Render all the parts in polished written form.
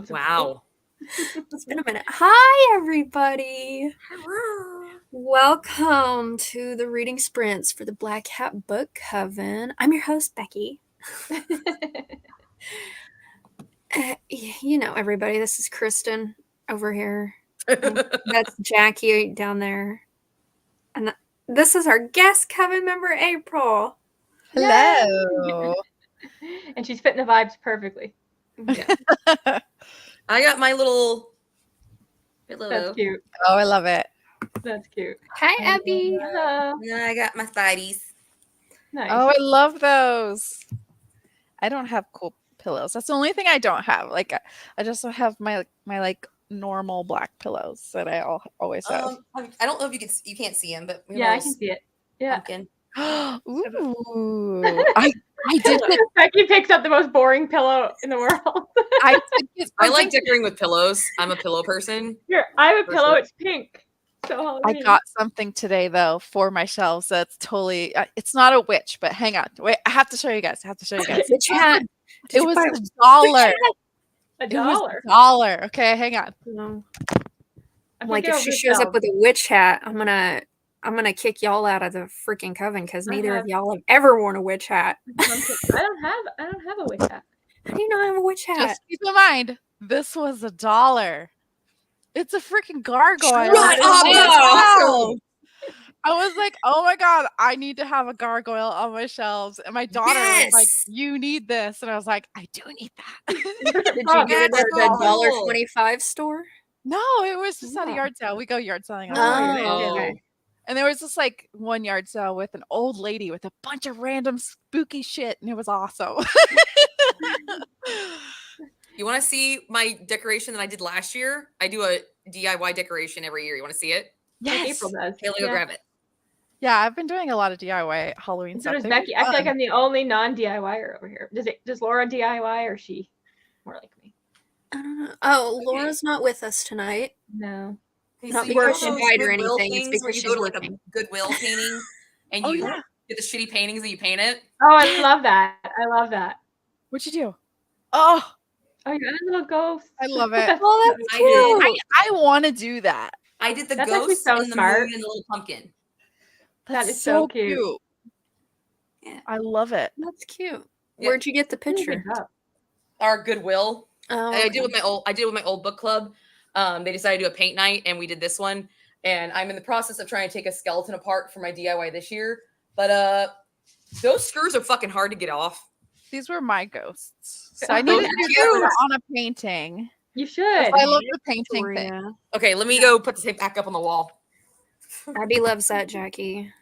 Wow. It's been a minute. Hi, everybody. Hello. Welcome to the Reading Sprints for the Black Hat Book Coven. I'm your host, Becky. You know, everybody, this is Kristen over here. That's Jackie down there. And this is our guest Coven member, April. Hello. And she's fitting the vibes perfectly. Yeah. I got my little. That's cute. Oh, I love it. That's cute. Hi, Abby. Hello. And I got my thighs. Nice. Oh, I love those. I don't have cool pillows. That's the only thing I don't have. Like, I just have my like normal black pillows that I always have. I don't know if you can't see him, but Yeah, I can see it. Yeah. Pumpkin. Ooh, I did. Becky picks up the most boring pillow in the world. I like decorating with pillows. I'm a pillow person. Here, I have a pillow. It's pink. So I got something today though for my shelves. That's totally. It's not a witch, but hang on. Wait, I have to show you guys. Witch hat. It was $1. $1. Okay, hang on. No. Like if she shows up with a witch hat, I'm gonna kick y'all out of the freaking coven because neither of y'all have ever worn a witch hat. I don't have a witch hat. How do you not have a witch hat? Just keep in mind, this was $1. It's a freaking gargoyle. Shut up! I was like, oh my god, I need to have a gargoyle on my shelves. And my daughter was like, you need this. And I was like, I do need that. Did you get it at the $1.25 store? No, it was just at a yard sale. We go yard selling. Okay. And there was this like one yard sale with an old lady with a bunch of random spooky shit. And it was awesome. You want to see my decoration that I did last year? I do a DIY decoration every year. You want to see it? Yes. Like April does. Haley, go grab it. Yeah, I've been doing a lot of DIY Halloween stuff. So does Becky. I feel like I'm the only non-DIYer over here. Does Laura DIY or is she more like me? I don't know. Oh, Laura's not with us tonight. No. Not because she died or anything. It's because you go to like a Goodwill painting and you get the shitty paintings that you paint it. Oh, I love that. What'd you do? Oh, you got a little ghost. I love it. Oh, that's cute. I want to do that. I did the That's ghost so and the moon and the little pumpkin. That is so cute. Yeah. I love it. That's cute. Yeah. Where'd you get the picture? Our Goodwill. Oh, okay. I did with my old book club. They decided to do a paint night, and we did this one. And I'm in the process of trying to take a skeleton apart for my DIY this year. But those screws are fucking hard to get off. These were my ghosts. So I need to do them on a painting. You should. I love the painting thing. Okay, let me go put the tape back up on the wall. Abby loves that, Jackie.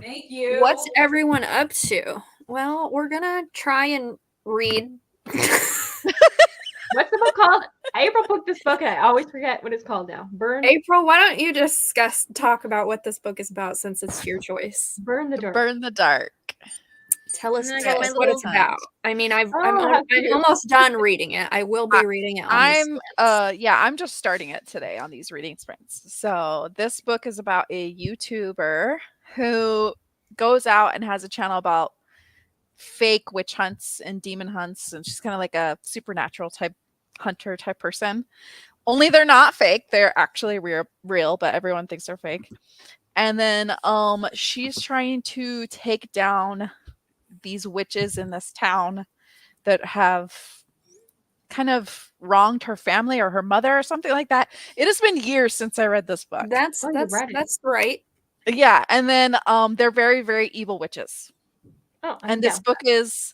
Thank you. What's everyone up to? Well, we're gonna try and read. What's the book called? April booked this book, and I always forget what it's called now. April, why don't you talk about what this book is about since it's your choice? Burn the Dark. Burn the Dark. Tell us what it's about. I mean, I'm almost done reading it. I will be reading it. I'm just starting it today on these reading sprints. So this book is about a YouTuber who goes out and has a channel about fake witch hunts and demon hunts, and she's kind of like a supernatural type hunter type person. Only they're not fake; they're actually real, but everyone thinks they're fake. And then she's trying to take down these witches in this town that have kind of wronged her family or her mother or something like that. It has been years since I read this book. That's right. Yeah, and then they're very, very evil witches. Oh, and this book is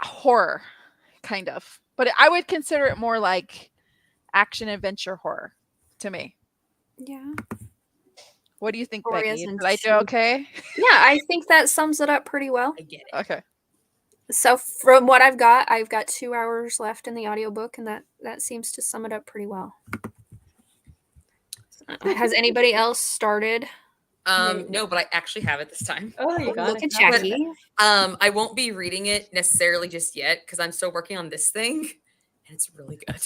horror, kind of. But I would consider it more like action adventure horror to me. Yeah. What do you think, Becky? Did I do okay? Yeah, I think that sums it up pretty well. I get it. Okay. So from what I've got 2 hours left in the audiobook, and that seems to sum it up pretty well. Has anybody else started? No, but I actually have it this time. Oh, you got it. Look at Jackie. I won't be reading it necessarily just yet because I'm still working on this thing, and it's really good.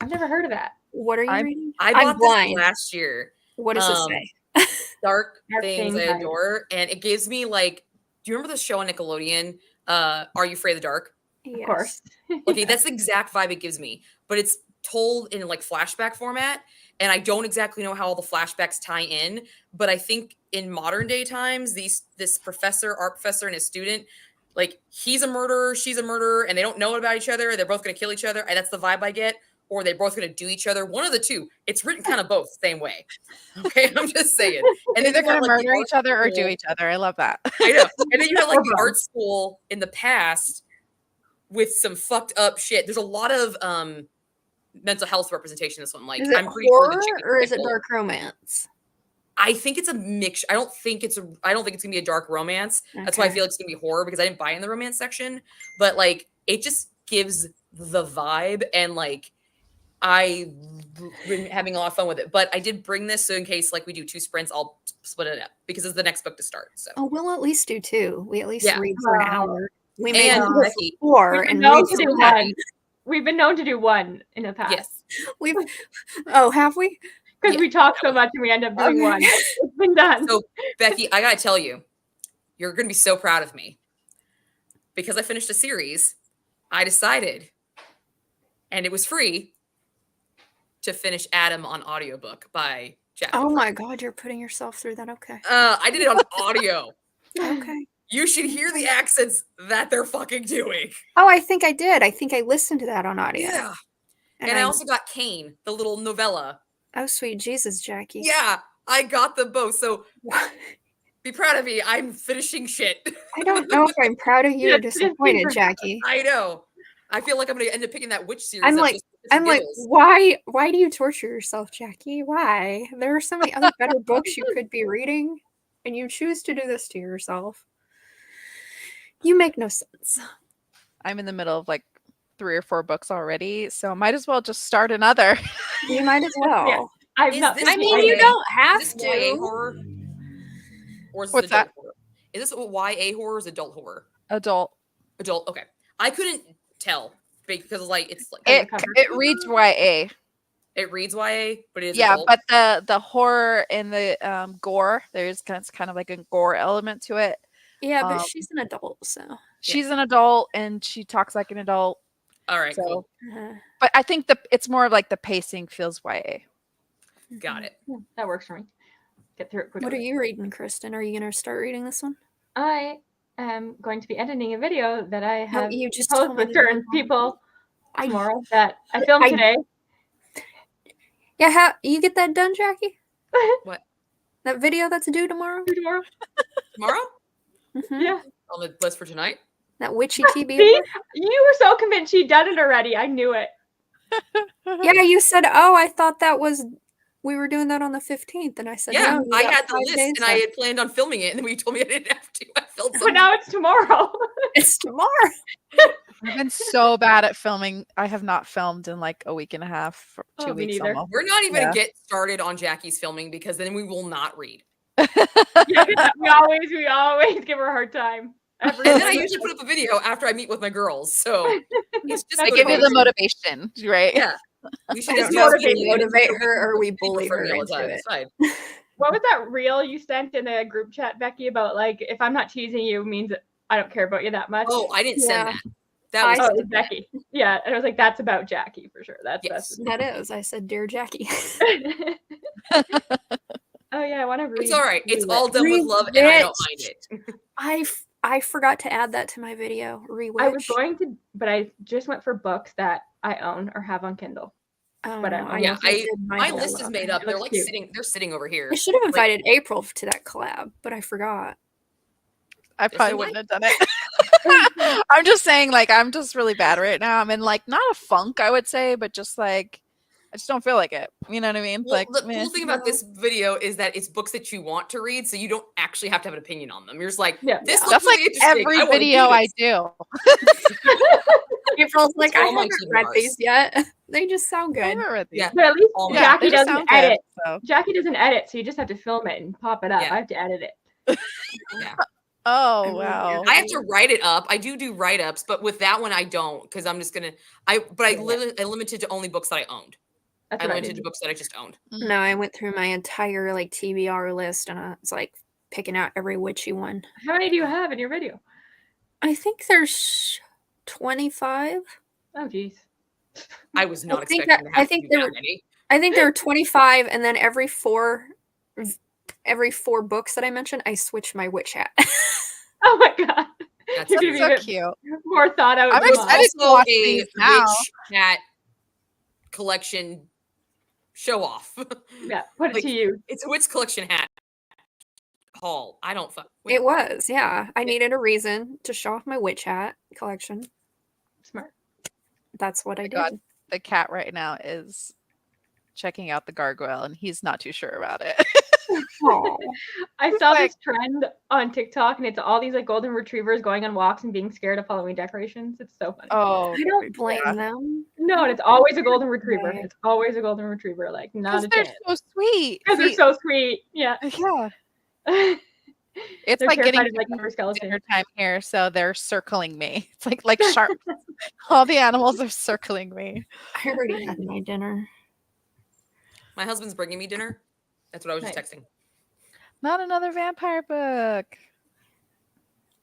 I've never heard of that. What are you reading? I bought this last year. What does it say? Dark Things I Adore, and it gives me like. Do you remember the show on Nickelodeon? Are You Afraid of the Dark? Yes. course. Okay, that's the exact vibe it gives me, but it's told in like flashback format, and I don't exactly know how all the flashbacks tie in, but I think in modern day times, this art professor and his student, like he's a murderer, she's a murderer, and they don't know about each other. They're both gonna kill each other, and that's the vibe I get. Or they're both gonna do each other. One of the two. It's written kind of both same way. Okay, I'm just saying. And then They're you have, gonna like, the murder art each other or do school- each other. I love that. I know. And then you have like the Or both. art school in the past with some fucked up shit. There's a lot of mental health representation in this one. Like Is it I'm pretty sure the horror chick is or is it bipolar. dark romance? I think it's a mix. I don't think it's gonna be a dark romance. That's why I Okay. feel like it's gonna be horror because I didn't buy in the romance section. But like it just gives the vibe, and like I've been having a lot of fun with it. But I did bring this so in case like we do 2 sprints, I'll split it up because it's the next book to start. So Oh, we'll at least do 2. We at least Yeah. read for an Wow. hour. We may and do Becky, 4 We've and been known read to do for that. one. We've been known to do one in the past. yes. We've Oh, have we? Because Yeah. we talk so much and we end up doing Okay. one. It's been done. So Becky, I gotta tell you, you're gonna be so proud of me because I finished a series. I decided, and it was free, to finish Adam on audiobook by Jack. Oh my god, you're putting yourself through that. Okay. I did it on audio. Okay. You should hear the accents that they're fucking doing. Oh, I think I did. I think I listened to that on audio. Yeah. And I also got Kane, the little novella. Oh, sweet Jesus, Jackie. Yeah, I got them both. So be proud of me. I'm finishing shit. I don't know if I'm proud of you or Just disappointed, super- Jackie. I know. I feel like I'm gonna end up picking that witch series. I'm up like, just for I'm like, giggles. why do you torture yourself, Jackie? Why? There are so many other better books you could be reading, and you choose to do this to yourself. You make no sense. I'm in the middle of like 3 or 4 books already, so might as well just start another. You might as well. Yeah. I've Is not this I finished mean, YA? you it. don't have Is this YA to. horror? Or is this What's adult that? horror? Is this YA horror or is it adult horror? Adult. Adult, okay. I couldn't tell because like it's like It cover. it reads YA. it reads YA, but it is Yeah, adult. but the horror and the gore, there's kind of like a gore element to it. Yeah, but Um, she's an adult, so. She's an adult and she talks like an adult. All right, So, cool. but I think it's more of like the pacing feels YA. Got it. Yeah, that works for me. Get through it quickly. What are you reading, Kristen? Are you going to start reading this one? I am going to be editing a video that I have you just post told me with to certain do it. people I- tomorrow that I filmed I- today. Yeah, how you get that done, Jackie? What? That video that's due tomorrow? Tomorrow. Tomorrow? Mhm. Yeah. On the list for tonight? That witchy TB. See, you were so convinced she'd done it already. I knew it. Yeah, you said, "Oh, I thought that was we were doing that on the 15th," and I said, Yeah, "No, you I got had the 5 list days and I left." had planned on filming it, and then when you told me I didn't have to, I felt so But now it's tomorrow. It's tomorrow. I've been so bad at filming. I have not filmed in like a week and a half, for 2 Oh, me weeks neither. almost. We're not even Yeah. gonna get started on Jackie's filming because then we will not read. Yeah, we always give her a hard time. Every And then I time. usually put up a video after I meet with my girls. So it's just I That's give you the motivation. motivation, right? Yeah. We should I just don't know if do we motivate her or we bully her all the time. into It's it. fine. What was that reel you sent in the group chat, Becky, about like if I'm not teasing you means that I don't care about you that much? Oh, I didn't Yeah. send that. That was Oh, it was Becky. Yeah, and I was like, that's about Jackie for sure. That's Yes. That is. I said, "Dear Jackie." Oh yeah, I want to read. It's all right. It's read it. all done with love, and I don't mind it. I forgot to add that to my video. Rewitch. I was going to, but I just went for books that I own or have on Kindle. Oh, but no, I- Yeah, also did My mine list is alone. made up. It They're looks like cute. sitting over here. I should have invited April to that collab, but I forgot. I probably Isn't wouldn't have done it. I'm just saying, like, I'm just really bad right now. I'm in like not a funk, I would say, but just like I just don't feel like it. You know what I mean? Well, like, the meh. cool thing about this video is that it's books that you want to read, so you don't actually have to have an opinion on them. You're just like, Yeah. this Yeah. looks That's like really interesting. every wanna video do I this." do. April's like, I all my haven't read TBRs. these yet. They just sound I good. haven't read these. Yeah. But at least Oh, Yeah, Jackie they just doesn't sound good, edit. so. Jackie doesn't edit, so you just have to film it and pop it up. Yeah. I have to edit it. Oh really wow. do. I have to write it up. I do write ups, but with that one I don't because I'm just gonna. I Yeah. limited to only books that I owned. That's I what I limited did. to books that I just owned. No, I went through my entire like TBR list and I was like picking out every witchy one. How many do you have in your video? I think there's 25. Oh, geez. I was not think expecting that- to I have think to do there that were- many. I think there were 25, and then every four books that I mentioned, I switched my witch hat. Oh my god. That's You're That's gonna be so a bit cute. more thought out. I'm than There's mine. excited to also watch a these now. witch hat collection show off. Yeah, put it Like, to you. it's a witch collection hat haul. I don't fuck. It was, yeah. I needed a reason to show off my witch hat collection. Smart. That's what I my did. God. The cat right now is checking out the gargoyle, and he's not too sure about it. Aw. I It's saw like- this trend on TikTok, and it's all these like golden retrievers going on walks and being scared of Halloween decorations. It's so funny. Oh, I don't blame yeah. them. No, and it's always a golden retriever. Right. It's always a golden retriever. Like not Because a they're chance. so sweet. Because they're See, so sweet. Yeah. yeah. They're It's like getting terrified of like number skeleton. dinner time here, so they're circling me. It's like sharp. All the animals are circling me. I already had my dinner. My husband's bringing me dinner. That's what I was just Nice. texting. Not another vampire book.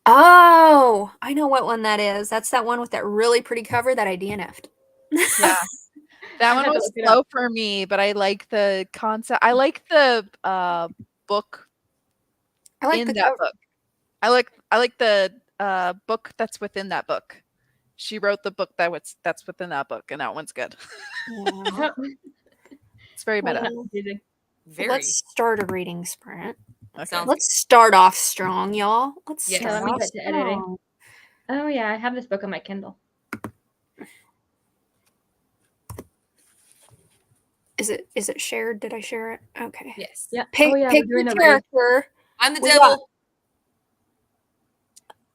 Oh, I know what one that is. That's that one with that really pretty cover that I DNF'd. Yeah. That I one had to was look it slow for me, but I like the concept. I like the book I like in the that cover. book. I like the book that's within that book. She wrote the book that's within that book, and that one's good. Yeah. It's very Well, meta. not confusing. Very. Let's start a reading sprint. Okay. Sounds Let's start off strong, y'all. Let's Yes. start Yeah, let me off get to editing. strong. Oh yeah, I have this book on my Kindle. Is it shared? Did I share it? Okay. Yes. Yeah. Pick, oh yeah, pick we're doing your a reading. character. I'm the We devil.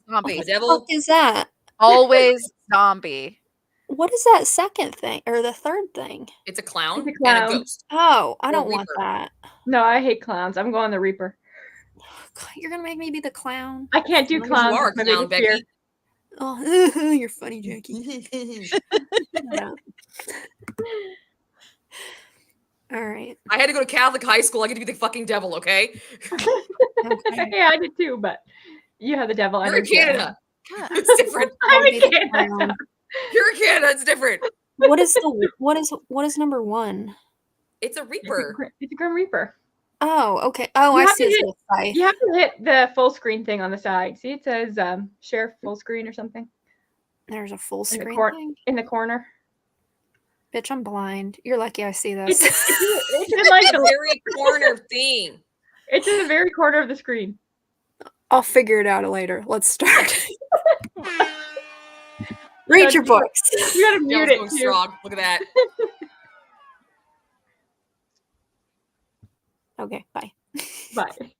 Zombie. The What devil. is that? Always zombie. What is that second thing or the third thing? It's a clown, It's a and clown. a ghost. Oh, I Or don't want Reaper. that. No, I hate clowns. I'm going the Reaper. You're gonna make me be the clown. I can't do As long as clowns. you are a It's my clown, biggest fear. Becky. Oh, you're funny, Jackie. Shut up. All right. I had to go to Catholic high school. I get to be the fucking devil, okay? Okay. Yeah, I did too, but you have the devil. You're in energy. Canada. It's different. I'm I'll be in the Canada. clown. You're in Canada. It's different. What is number one? It's a Reaper. It's a Grim Reaper. Oh, okay. Oh, You I have see to his hit- little scythe. You have to hit the full screen thing on the side. See, it says share full screen or something There's a full in the, screen thing. in the corner. Bitch, I'm blind. You're lucky I see It's, this. it's in like The the, very corner thing. it's in the very corner of the screen. I'll figure it out later. Let's start. Read your books. You gotta mute Devil's it going too. strong. Look at that. Okay, bye. Bye.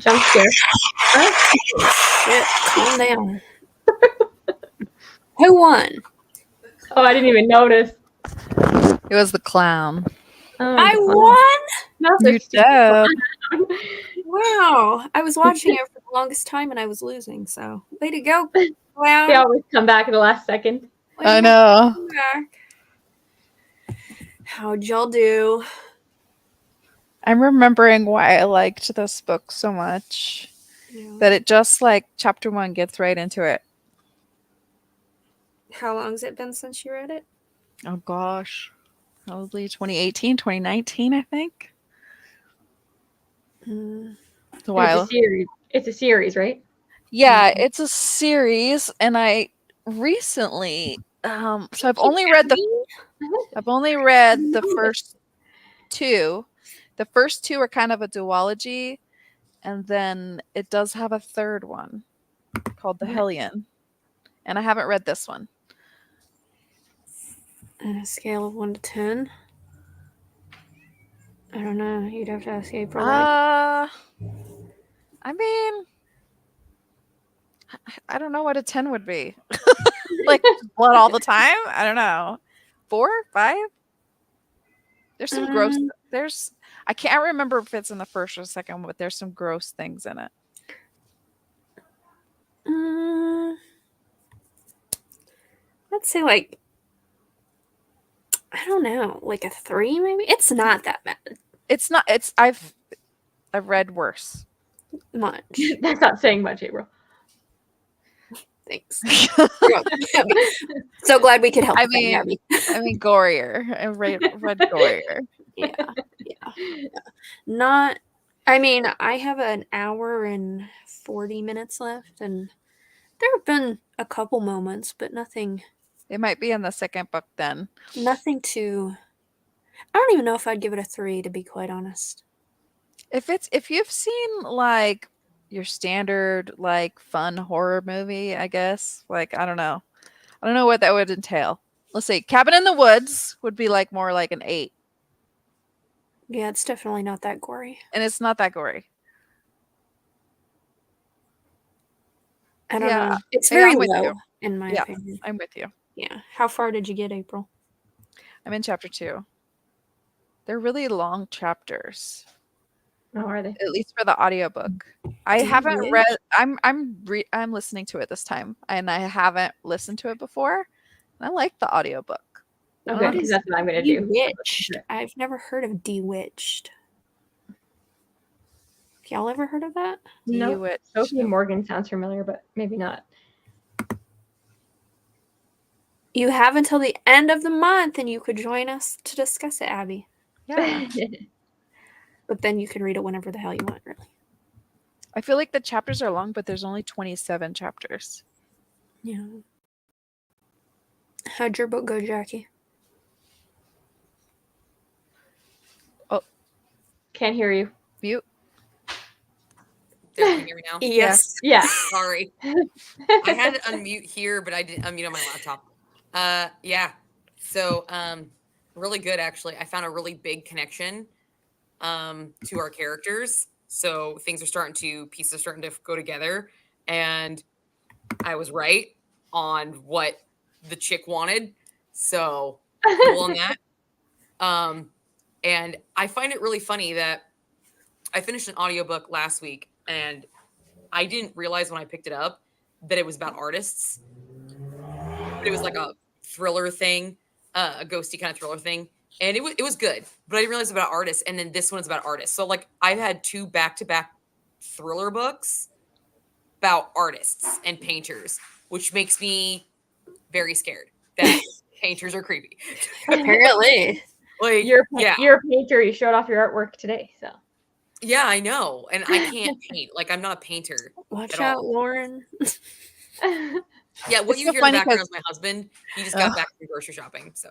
Jump scare. Shit, calm down. Who won? Oh, I didn't even notice. It was the clown. Oh, I the clown. won? Not so You stupid did. clown. Wow. I was watching it for the longest time and I was losing, so way to go, clown. They always come back at the last second. Way I to know. come back. How'd y'all do? I'm remembering why I liked this book so much. That it just like chapter 1 gets right into it. How long's it been since you read it? Oh gosh. Probably 2018, 2019, I think. Mm. It's a while. It's a series, right? Yeah, it's a series, and I recently so I've only read the first two. The first two are kind of a duology, and then it does have a third one called The Hellion. And I haven't read this one. On a scale of 1 to 10. I don't know. You'd have to ask April. I mean, I don't know what a 10 would be. Like blood all the time? I don't know. 4, 5? There's some gross. I can't remember if it's in the first or the second, but there's some gross things in it. Let's say like, I don't know, like a 3 maybe. It's not that bad. It's not. It's I've read worse. Much. That's not saying much, April. Thanks. So glad we could help. I mean, gorier. I read gorier. Yeah. Not. I mean, I have an hour and 40 minutes left, and there have been a couple moments, but nothing. It might be in the second book then. Nothing too. I don't even know if I'd give it a 3, to be quite honest. If you've seen like your standard like fun horror movie, I guess, like I don't know what that would entail. Let's see, Cabin in the Woods would be like more like an 8. Yeah, it's definitely not that gory. And it's not that gory. I don't know. It's Yeah, very I'm with low, you. in my opinion. I'm with you. Yeah. How far did you get, April? I'm in chapter 2. They're really long chapters. Oh, are they? At least for the audiobook. I haven't read. I'm listening to it this time, and I haven't listened to it before. And I like the audiobook. Okay, because that's what I'm gonna do. Bewitched. I've never heard of Bewitched. Y'all ever heard of that? No. Bewitched. Sophie Morgan sounds familiar, but maybe not. You have until the end of the month, and you could join us to discuss it, Abby. Yeah. But then you can read it whenever the hell you want, really. I feel like the chapters are long, but there's only 27 chapters. Yeah. How'd your book go, Jackie? Oh. Can't hear you. Mute. There, can you hear me now? Yes. Yeah. Sorry. I had to unmute here, but I didn't unmute on my laptop. Yeah. So, really good, actually. I found a really big connection to our characters. So pieces are starting to go together. And I was right on what the chick wanted. So cool on that. And I find it really funny that I finished an audiobook last week and I didn't realize when I picked it up that it was about artists. But it was like a thriller thing, a ghosty kind of thriller thing. And it was good, but I didn't realize it was about artists. And then this one's about artists. So like I've had 2 back-to-back thriller books about artists and painters, which makes me very scared that painters are creepy. Apparently. Like, you're a painter. You showed off your artwork today, so. Yeah, I know. And I can't paint. Like I'm not a painter. Watch out, Lauren. Yeah, what you hear in the background is my husband. He just got back from grocery shopping. So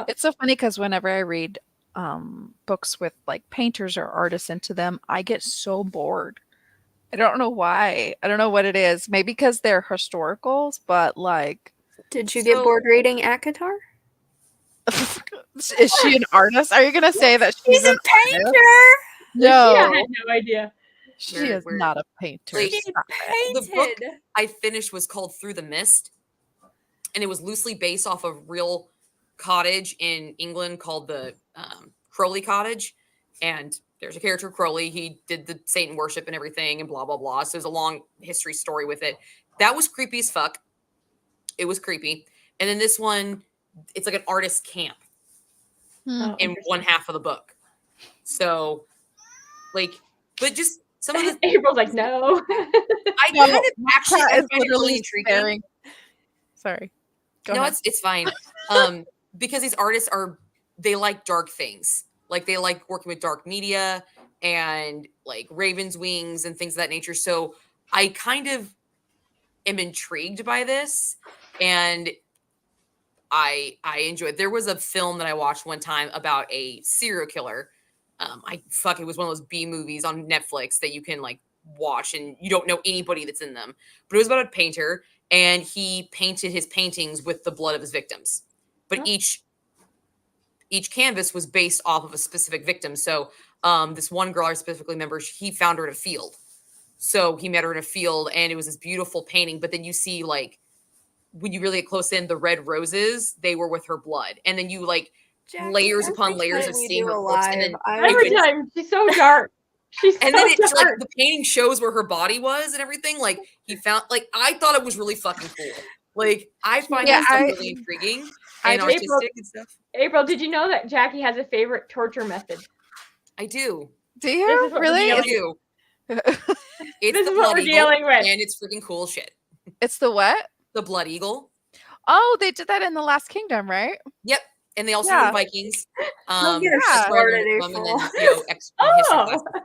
It's so funny because whenever I read books with like painters or artists into them, I get so bored. I don't know why. I don't know what it is. Maybe because they're historicals, but like. Did you get bored reading Akatar? Is she an artist? Are you gonna say that she's a painter? No. Yeah, I had no idea. She Where- is where- not a painter. like, She Stop it. The book painted. I finished was called Through the Mist, and it was loosely based off of real cottage in England called the Crowley Cottage. And there's a character, Crowley. He did the Satan worship and everything and blah, blah, blah. So there's a long history story with it. That was creepy as fuck. It was creepy. And then this one, it's like an artist camp Hmm. in one half of the book. So, like, but just some of the April's like, no. I No, kind of actually I Cat is find it really literally intriguing. staring. Sorry. Go No, ahead. it's fine. Because these artists they like dark things. Like they like working with dark media and like Raven's Wings and things of that nature. So I kind of am intrigued by this, and I enjoy it. There was a film that I watched one time about a serial killer. It was one of those B movies on Netflix that you can like watch and you don't know anybody that's in them. But it was about a painter, and he painted his paintings with the blood of his victims. But Oh. each canvas was based off of a specific victim. So this one girl I specifically remember, he found her in a field. So he met her in a field, and it was this beautiful painting. But then you see, like, when you really get close in, the red roses, they were with her blood. And then you like Jackie, layers every upon layers time of we seeing do her a corpse. And live, then I Every would- time. She's so dark. She's and so then it's like dark. the painting shows where her body was and everything. Like he found, like I thought it was really fucking cool. Like I find Yeah, that stuff I- really intriguing I and just- artistic and stuff. April, did you know that Jackie has a favorite torture method? I do. Do This you is what we're really? I dealing do. This It's is the what blood we're eagle, dealing with. and it's freaking cool shit. It's the what? The blood eagle. Oh, they did that in the Last Kingdom, right? Yep. And they also Yeah. do Vikings. Don't get her Yeah. that's where I learned started, it from, and then, April. history Oh, class.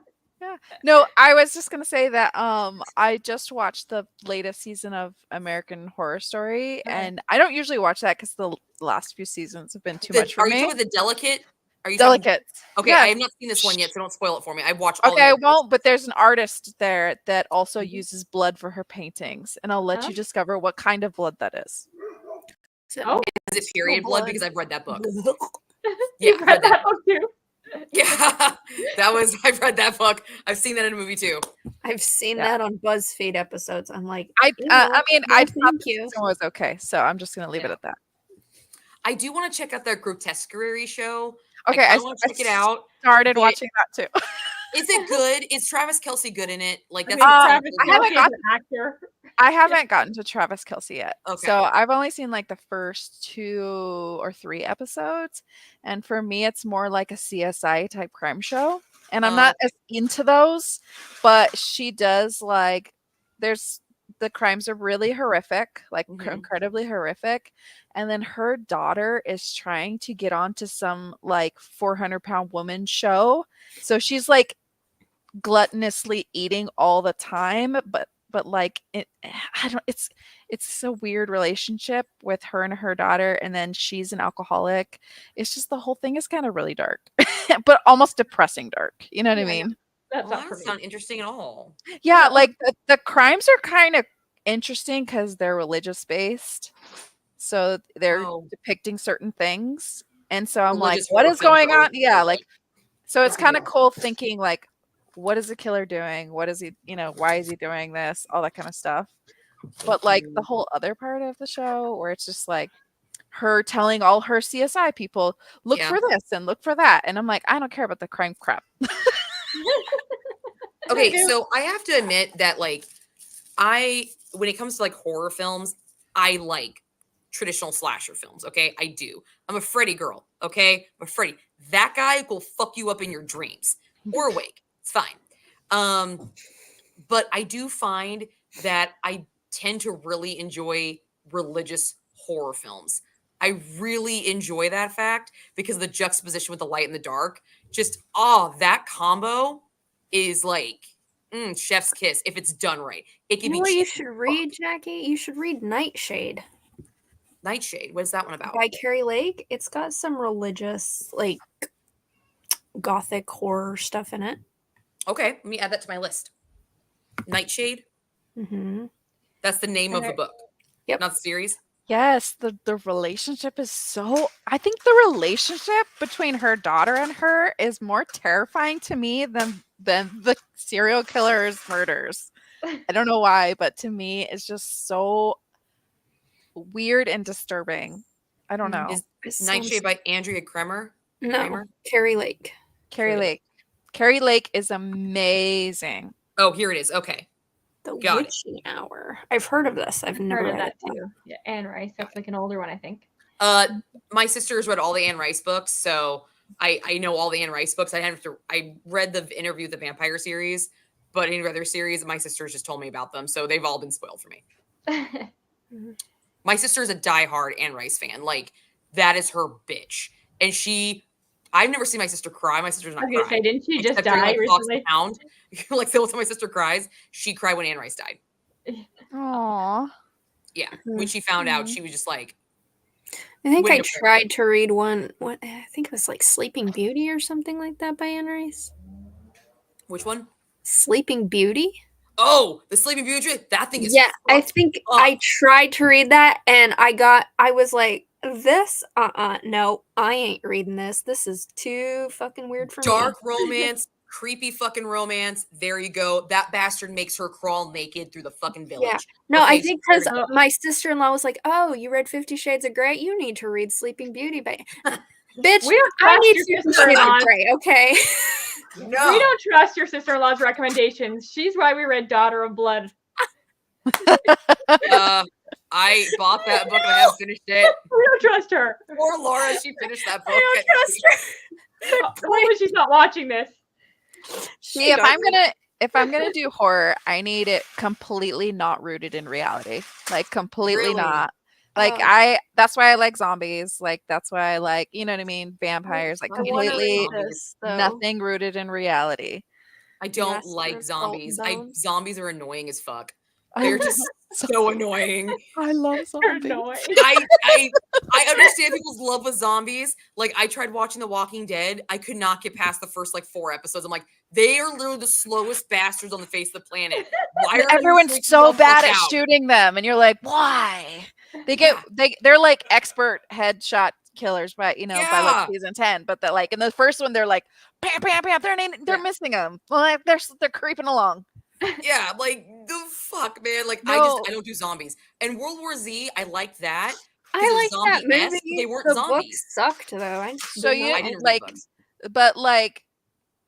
No, I was just gonna say that I just watched the latest season of American Horror Story, Okay. and I don't usually watch that because the last few seasons have been too The- much for are you me. talking about the delicate? Are you talking- Delicate. Okay, Yes. I have not seen this one yet, so don't spoil it for me. I watched all Okay, I the others. won't, but there's an artist there that also Mhm. uses blood for her paintings, and I'll let Huh? you discover what kind of blood that is. Oh. Is it period blood? blood. Because I've read that book. you I've read that book too? Yeah, I've read that book. I've seen that in a movie too. I've seen Yeah. that on BuzzFeed episodes. I'm like, I "Ew, mean, no, I thought thank the you. season was okay, so I'm just gonna leave it Yeah. at that. I do want to check out that Grotesquerie show. Okay, I I, want to check it out. started but- watching that too. Is it good? Is Travis Kelsey good in it? Like I that's mean, what Travis people haven't Kelce is got- an actor. I haven't gotten to Travis Kelsey yet. Okay. So I've only seen like the first 2 or 3 episodes. And for me, it's more like a CSI type crime show. And I'm Oh, not as into those, but she does like, the crimes are really horrific, like Mhm. incredibly horrific. And then her daughter is trying to get onto some like 400-pound woman show. So she's like gluttonously eating all the time, but like it's a weird relationship with her and her daughter, and then she's an alcoholic. It's just the whole thing is kind of really dark but almost depressing dark, you know what I Yeah, mean? That's Well, not that for doesn't me. sound interesting at all. Yeah, Yeah. like the crimes are kind of interesting because they're religious based, so they're Oh. depicting certain things, and so I'm Religious like, what horror is films going are on? always Yeah, good, like so it's That's kind of good. cool thinking like, what is the killer doing? What is he, why is he doing this? All that kind of stuff. But like the whole other part of the show where it's just like her telling all her CSI people, look Yeah. for this and look for that. And I'm like, I don't care about the crime crap. Okay, Okay. so I have to admit that like when it comes to like horror films, I like traditional slasher films, okay? I do. I'm a Freddy girl, okay? I'm a Freddy. That guy will fuck you up in your dreams or awake. It's fine. But I do find that I tend to really enjoy religious horror films. I really enjoy that fact because the juxtaposition with the light and the dark, just that combo is like chef's kiss if it's done right. It You can know be what you cheesy should as fuck. read, Jackie? You should read Nightshade Nightshade. What is that one about? by Carrie Lake. It's got some religious, like, gothic horror stuff in it. Okay, let me add that to my list. Nightshade. Mm-hmm. That's the name of the Okay. book. Yep. Not the series. Yes, the relationship is so, I think the relationship between her daughter and her is more terrifying to me than than the serial killer's murders. I don't know why, but to me, it's just so weird and disturbing. I don't know. Is Nightshade by Andrea Kremer? No, Kramer? Carrie Lake. Carrie Lake. Carrie Lake is amazing. Oh, here it is. Okay. The Got it. Witching Hour. I've heard of this. I've never Heard of read that it. too. Yeah, Anne Rice. That's like an older one, I think. My sister's read all the Anne Rice books, so I know all the Anne Rice books. I read the Interview with the Vampire series, but any other series, my sister's just told me about them, so they've all been spoiled for me. My sister is a diehard Anne Rice fan. Like, that is her bitch. And I've never seen my sister cry. My sister's not I was gonna crying. say, didn't she just Except during, die like, Fox and recently? Hound. Like, the whole time my sister cries, she cried when Anne Rice died. Aww. Yeah. When she found out, she was just like, I think I Window tried to read one. What I think it was like Sleeping Beauty or something like that by Anne Rice. which one? Sleeping Beauty. Oh, the Sleeping Beauty. That thing is Yeah, I fucked think up. I tried to read that, and I was like, this, no, I ain't reading this. This is too fucking weird for Dark me. romance, creepy fucking romance. There you go. That bastard makes her crawl naked through the fucking village. Yeah. No, I Okay, think so because my sister-in-law was like, "Oh, you read 50 Shades of Grey? You need to read Sleeping Beauty." But bitch, We don't I trust need your 50 Shades of sister-in-law. Grey, okay? No. We don't trust your sister-in-law's recommendations. She's why we read Daughter of Blood. I bought that book and I haven't finished it. We don't trust her. Poor Laura, she finished that book. I don't trust her. Hopefully she's not watching this. See, if I'm gonna do horror, I need it completely not rooted in reality. Like completely Really? not. Like Oh. that's why I like zombies. Like that's why I like, you know what I mean, vampires. Like I wanna completely read this, though. nothing rooted in reality. I don't Master like of zombies. Salt and Bones? Zombies are annoying as fuck. I They're love just so annoying. I love They're zombies. annoying. I understand people's love with zombies. Like, I tried watching The Walking Dead. I could not get past the first like 4 episodes. I'm like, they are literally the slowest bastards on the face of the planet. Why are Everyone's you so freaking bad the at fuck out? shooting them, and you're like, why? They're like expert headshot killers, but by Yeah. like season 10. But like in the first one, they're like, bam, bam, bam. They're missing them. Like they're creeping along. Yeah, like the fuck, man. Like No. I don't do zombies. And World War Z, I like that. I like that zombie-esque, movie. they weren't the zombies. books sucked though. I So did you not I didn't read like, books. but like,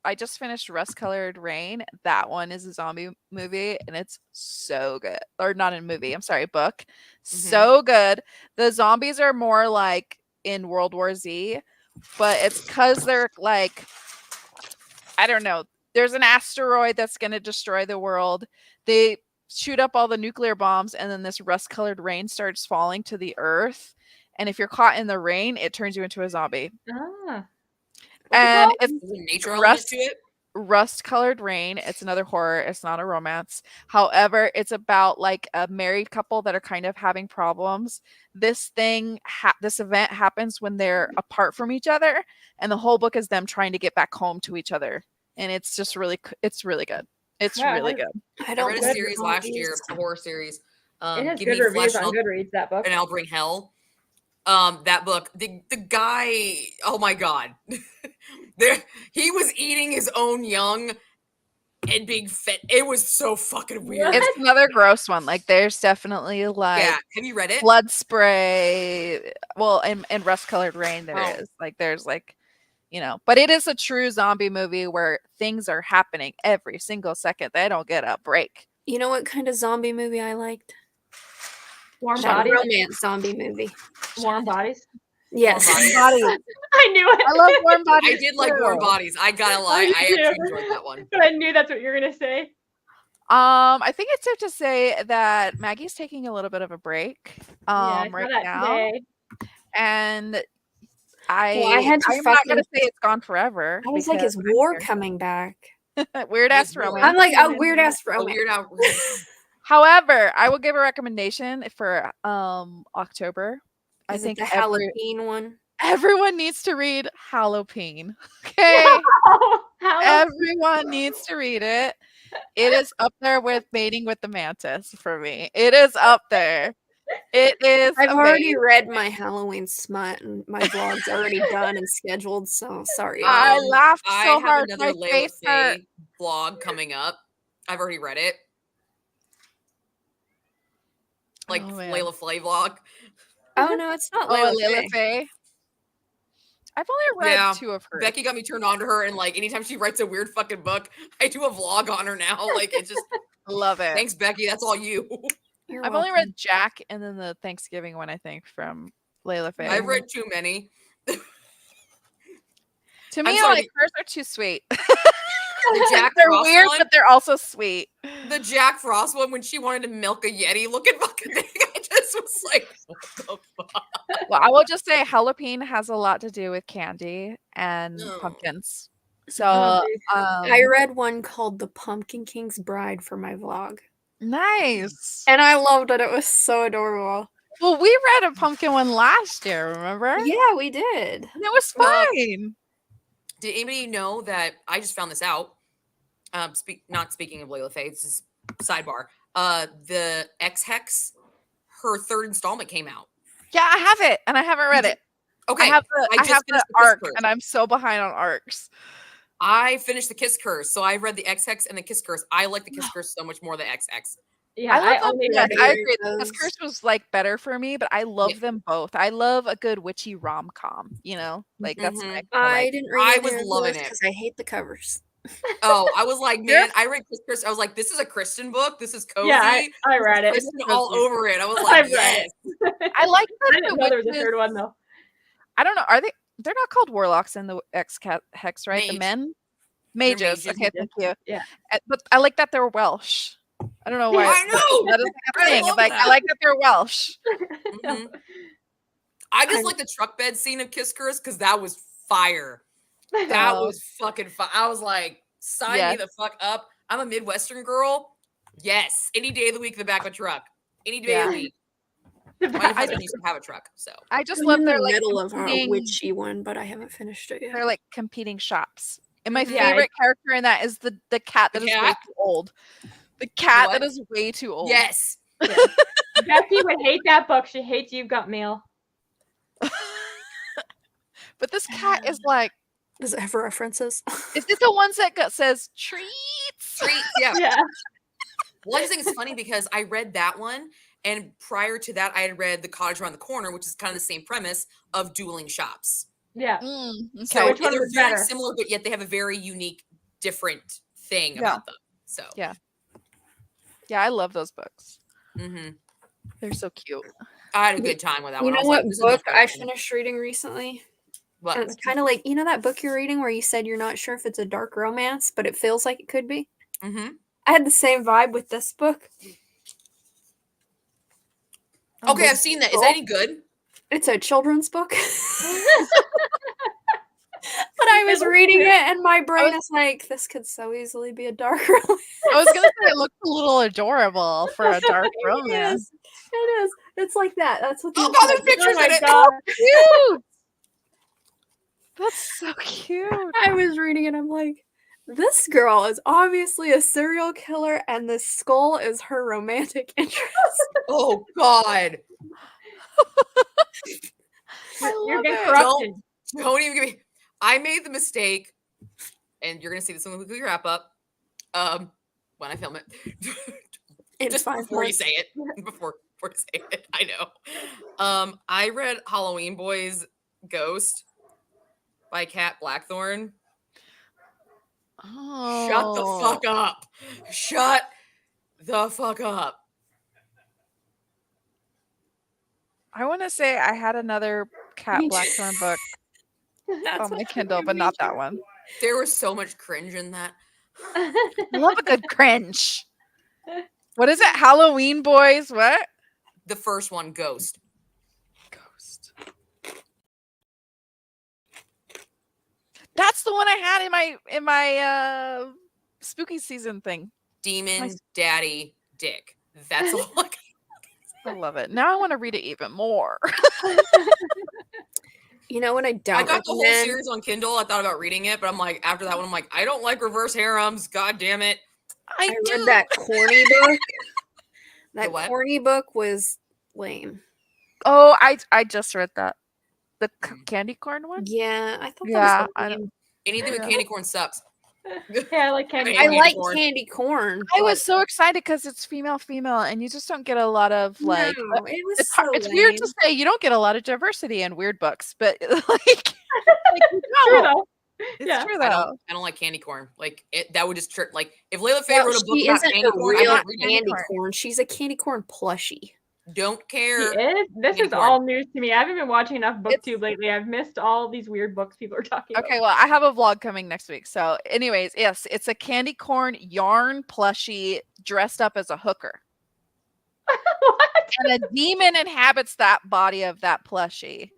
I just finished Rust Colored Rain. That one is a zombie movie, and it's so good. Or not a movie. I'm sorry, book. So good. The zombies are more like in World War Z, but it's because they're like, I don't know. There's an asteroid that's going to destroy the world. They shoot up all the nuclear bombs, and then this rust-colored rain starts falling to the earth. And if you're caught in the rain, it turns you into a zombie. Ah. And There's a nature element to it. Rust-Colored Rain. It's another horror. It's not a romance. However, it's about like a married couple that are kind of having problems. This event happens when they're apart from each other, and the whole book is them trying to get back home to each other. And it's just it's really good. It's Yeah, really good. I I don't read a like series last zombies. year, a horror series. It has Give good Me reviews Flesh on Goodreads, that book. and I'll Bring Hell. That book, the guy, oh my god, he was eating his own young and being fed. It was so fucking weird. It's another gross one. Like there's definitely like Yeah, have you read it? blood spray. Well, in Rust-Colored Rain there is. Like there's like, but it is a true zombie movie where things are happening every single second. They don't get a break. You know what kind of zombie movie I liked? Warm That Bodies. romance zombie movie. Warm Bodies. Yes. Bodies. I knew it. I love Warm Bodies. I did like too. Warm Bodies. I gotta lie, did I too. actually enjoyed that one. But I knew that's what you were gonna say. I think it's safe to say that Maggie's taking a little bit of a break I saw right that now. today. And I had to I'm not gonna fucking- say it's gone forever. I was like, because is war coming back? weird ass Yes, war. romance. I'm like, oh, weird ass A romance. weird out. However, I will give a recommendation for October. I Is it think the Halloween one? everyone needs to read Halloween. Okay. How? Everyone needs to read it. It is up there with Mating with the Mantis for me. It is up there. It is. I've already amazing. read my Halloween smut, and my vlog's already done and scheduled. So sorry. I Um, laughed I so have hard. another My Layla face hurt. Faye vlog coming up. I've already read it. Like Oh, man. Layla Flay vlog. Oh no, it's not Oh, Layla Layla Faye. Faye. I've only read Yeah, 2 of her. Becky got me turned on to her, and like anytime she writes a weird fucking book, I do a vlog on her now. Like it's just Love it. thanks, Becky. That's all you. You're I've only welcome. read Jack and then the Thanksgiving one, I think, from Layla Faye. I've read too many. To me, sorry, like hers are too sweet. The Jack They're Frost weird, one, but they're also sweet. the Jack Frost one, when she wanted to milk a Yeti looking fucking thing, I just was like, what the fuck? Well, I will just say jalapeno has a lot to do with candy and No. pumpkins. So, Oh, I read one called The Pumpkin King's Bride for my vlog. nice. And I loved it. It was so adorable. Well, we read a pumpkin one last year, remember? Yeah, we did. And it was Well, fine. Did anybody know that I just found this out? Not speaking of Layla Faye, this is sidebar. The X Hex, her 3rd installment came out. Yeah, I have it, and I haven't read it. Okay, I have the, I I just have the finished the Kiss arc, Curse. and I'm so behind on arcs. I finished the Kiss Curse, so I read the X Hex and the Kiss Curse. I like the Kiss Curse so much more than X Hex. Yeah, I love them. only Yes, read I it. agree. The those. Kiss Curse was like better for me, but I love them both. I love a good witchy rom com. You know, like that's Mhm. my. I didn't read I either was of loving those it. because I hate the covers. Oh, I was like, They're- man, I read Kiss Curse. I was like, this is a Christian book. This is cozy. Yeah, I read it. Kristen all cozy. over it. I was I like, read yes. it. I like I that didn't the know there was a witches. 3rd one though. I don't know. Are they? They're not called warlocks in the X Hex, right? The Mage. men. They're Mages. mages. Okay, thank you. Yeah. But I like that they're Welsh. I don't know why. I know! That is like a I thing. love Like I that. like that they're Welsh. Mhm. I just I'm- like the truck bed scene of Kiss Curse because that was fire. That Oh. was fucking fun. I was like, sign me Yes. the fuck up. I'm a Midwestern girl. Yes. Any day of the week in the back of a truck. Any day of Yeah. the week. The My back- husband used to have a truck, so. I just I'm love in their the like middle of a competing- witchy one, but I haven't finished it yet. They're like competing shops. And my Yeah, favorite character in that is the cat The that is way cat? too old. The cat what? that is way too old. Yes. Becky would hate that book. She hates You've Got Mail. But this cat is like, Does it have references? is it the ones that says treats? Treats, yeah. Yeah. Well, I just think it's funny because I read that one, and prior to that, I had read The Cottage Around the Corner, which is kind of the same premise of dueling shops. Yeah. Okay. So Which one they're was very better? similar, but yet they have a very unique, different thing Yeah. about them. So, Yeah. Yeah, I love those books. mhm. They're so cute. I had a good time with that You one. I know was what like, this is much book better I than- finished reading recently? What? And it's kind of like, you know that book you're reading where you said you're not sure if it's a dark romance, but it feels like it could be? Mm-hmm. I had the same vibe with this book. Okay, I've seen that. Is that any good? It's a children's book. But I was reading it and my brain is like, this could so easily be a dark romance. I was gonna say it looks a little adorable for a dark It romance. is. It is. It's like that. That's what Oh the god, there's inside- pictures Oh in my it. god. Cute. That's so cute. I was reading it. I'm like, this girl is obviously a serial killer, and this skull is her romantic interest. Oh god. I You're love getting it. corrupted. Don't even give me. I made the mistake, and you're gonna see this in the weekly wrap up. When I film it. In Just 5 before you months. say it. Before you say it. I know. I read Halloween Boys Ghost by Kat Blackthorne. Oh. Shut the fuck up. Shut the fuck up. I want to say I had another Cat Me too. Blackthorn book That's on my what Kindle, made but me not that sure. one. There was so much cringe in that. I love a good cringe. What is it? Halloween Boys? What? The first one, Ghost. Ghost. That's the one I had in my spooky season thing. Demon Nice. Daddy Dick. That's all I got. I love it. Now I want to read it even more. You know what I don't I got the whole recommend? series on Kindle. I thought about reading it, but I'm like, after that one, I'm like, I don't like reverse harems. God damn it. I read that corny book. That what? corny book was lame. Oh, I just read that. The candy corn one? Yeah, I thought Yeah, that was I lame. Anything with Yeah. candy corn sucks. Yeah, I like candy. I I Candy like corn. candy corn. I was but so excited because it's female, and you just don't get a lot of like. no, it was It's so it's weird to lame. say you don't get a lot of diversity in weird books, but like you True don't. though. It's Yeah. true I though. don't like candy corn. Like that would just trip. Like if Layla Faye Well, wrote a book she about isn't candy a corn, I real wouldn't read it. candy corn. corn. She's a candy corn plushie. Don't She care. is. This Candy is corn. all news to me. I haven't been watching enough It's- BookTube lately. I've missed all these weird books people are talking about. Okay, well, I have a vlog coming next week. So, anyways, yes, it's a candy corn yarn plushie dressed up as a hooker. What? And a demon inhabits that body of that plushie.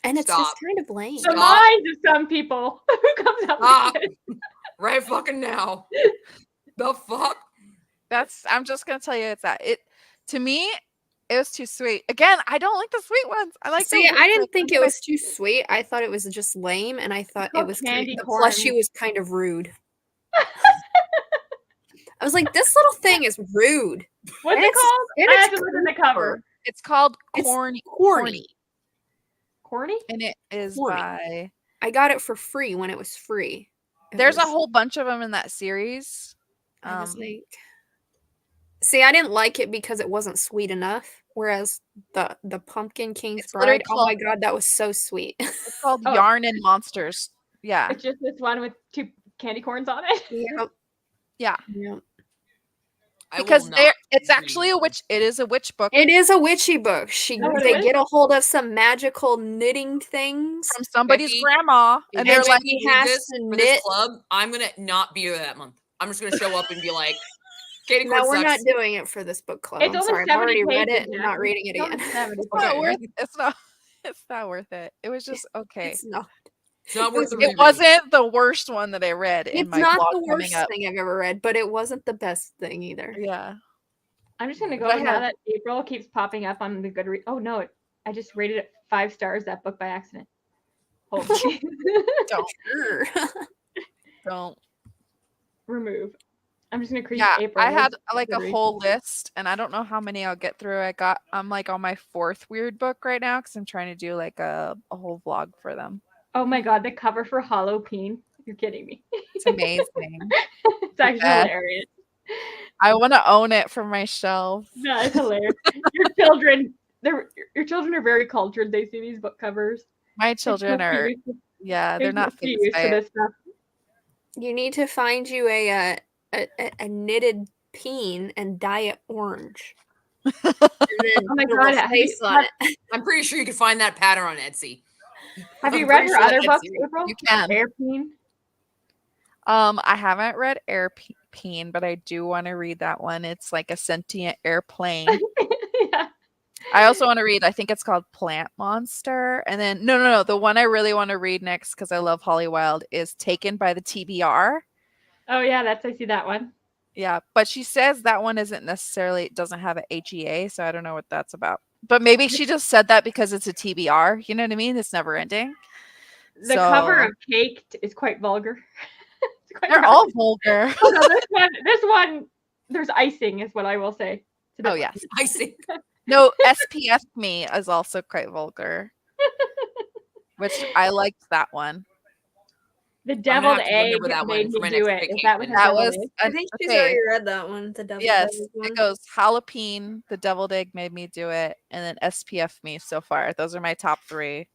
And it's just Stop. kind of lame. The Stop. minds of some people who comes up Stop. with this. Right fucking now. The fuck? I'm just gonna tell you it's that. To me, it was too sweet. Again, I don't like the sweet ones. I like the See, weird I didn't ones. think it was too sweet. I thought it was just lame, and I thought it called was candy the corn. plushie was kind of rude. I was like, this little thing is rude. What's And it it's- called? and I it's have to look at the cover. It's called It's corny, corny. Corny? and it is Corny. by. I got it for free when it was free. It There's a was- whole bunch of them in that series. I was like, see, I didn't like it because it wasn't sweet enough. Whereas the Pumpkin King's It's literally Bride, oh my god, that was so sweet. It's called Oh. Yarn and Monsters. Yeah, It's just this one with 2 candy corns on it. Yep. yeah. Yep. I will Because not it's read actually a witch. It is a witch book It is a witchy book. Oh, it They is? get a hold of some magical knitting things. from somebody's Becky, grandma, If and you they're make like, me he read has this to for this knit. club, I'm gonna not be there that month. I'm just gonna show up and be like, Katie No, we're Corn not sucks. doing it for this book club. It's I'm only sorry, I've 70 already read pages, it and I'm not Jackie. reading it It's only again. 70 it's not Okay. worth. It's not. It's not worth it. It was just okay. It's not. It's not worth the It reread. wasn't the worst one that I read in It's my not blog the coming worst up. thing I've ever read, but it wasn't the best thing either. Yeah. I'm just gonna But go I now have- that April keeps popping up on the Goodreads. Oh no, I just rated it 5 stars, that book by accident. Holy. Sure. Don't. Remove. I'm just gonna create Yeah, April. I had as like a Goodreads. whole list, and I don't know how many I'll get through. I'm like on my 4th weird book right now because I'm trying to do like a whole vlog for them. Oh my god, the cover for Halloween. You're kidding me. It's amazing. It's actually best. hilarious. I want to own it for my shelf. No, it's hilarious. Your children are very cultured. They see these book covers. My children are, yeah, they're not used phased by to it. this stuff. You need to find you a knitted peen and dye it orange. And then Oh my put a God, little have you- face on it. I'm pretty sure you can find that pattern on Etsy. Have you I'm read pretty her sure other that's books, you. April? You can. Airplane. I haven't read Airplane, but I do want to read that one. It's like a sentient airplane. Yeah. I also want to read, I think it's called Plant Monster. And then, no. The one I really want to read next, because I love Holly Wild, is Taken by the TBR. Oh yeah, I see that one. Yeah, but she says that one doesn't have an HEA, so I don't know what that's about. But maybe she just said that because it's a TBR. You know what I mean? It's never ending. The cover of Caked is quite vulgar. It's quite They're rough. all vulgar. Oh, no, this one, there's icing, is what I will say. It's a Oh, different- yes. I see. No, SPF Me is also quite vulgar. Which I liked that one. The gonna deviled have to egg remember that made one for me my do next it. Is that what vacation. That deviled was egg? I think she's okay. already read that one. The devil. Yes, one. it goes Jalapene, The Deviled Egg Made Me Do It, and then SPF Me so far. Those are my top 3.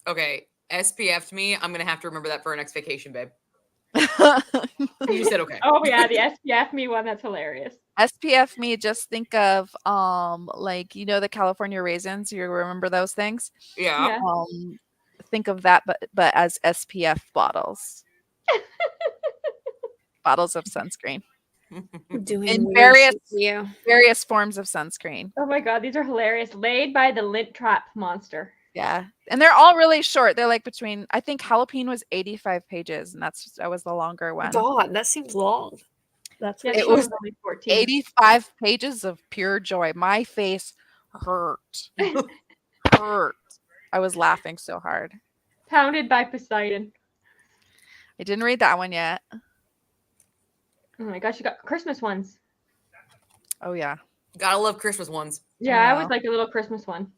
Okay, SPF'd me. I'm gonna have to remember that for our next vacation, babe. SPF You said okay. Oh yeah, the SPF me one, that's hilarious. Me, just think of like the California raisins. You remember those things? Yeah. Yeah. Think of that, but as SPF bottles. Bottles of sunscreen. Doing In weird various- shit to you. Various forms of sunscreen. Oh my god, these are hilarious. Laid by the lint trap monster. Yeah. And they're all really short. They're like between, I think Jalapene was 85 pages, and that was the longer one. God, that seems long. That's Yeah, It this was one's only 14. 85 pages of pure joy. My face hurt. Hurt. I was laughing so hard. Pounded by Poseidon. I didn't read that one yet. Oh my gosh, you got Christmas ones. Oh, yeah. Gotta love Christmas ones. Yeah, I Wow. was like a little Christmas one.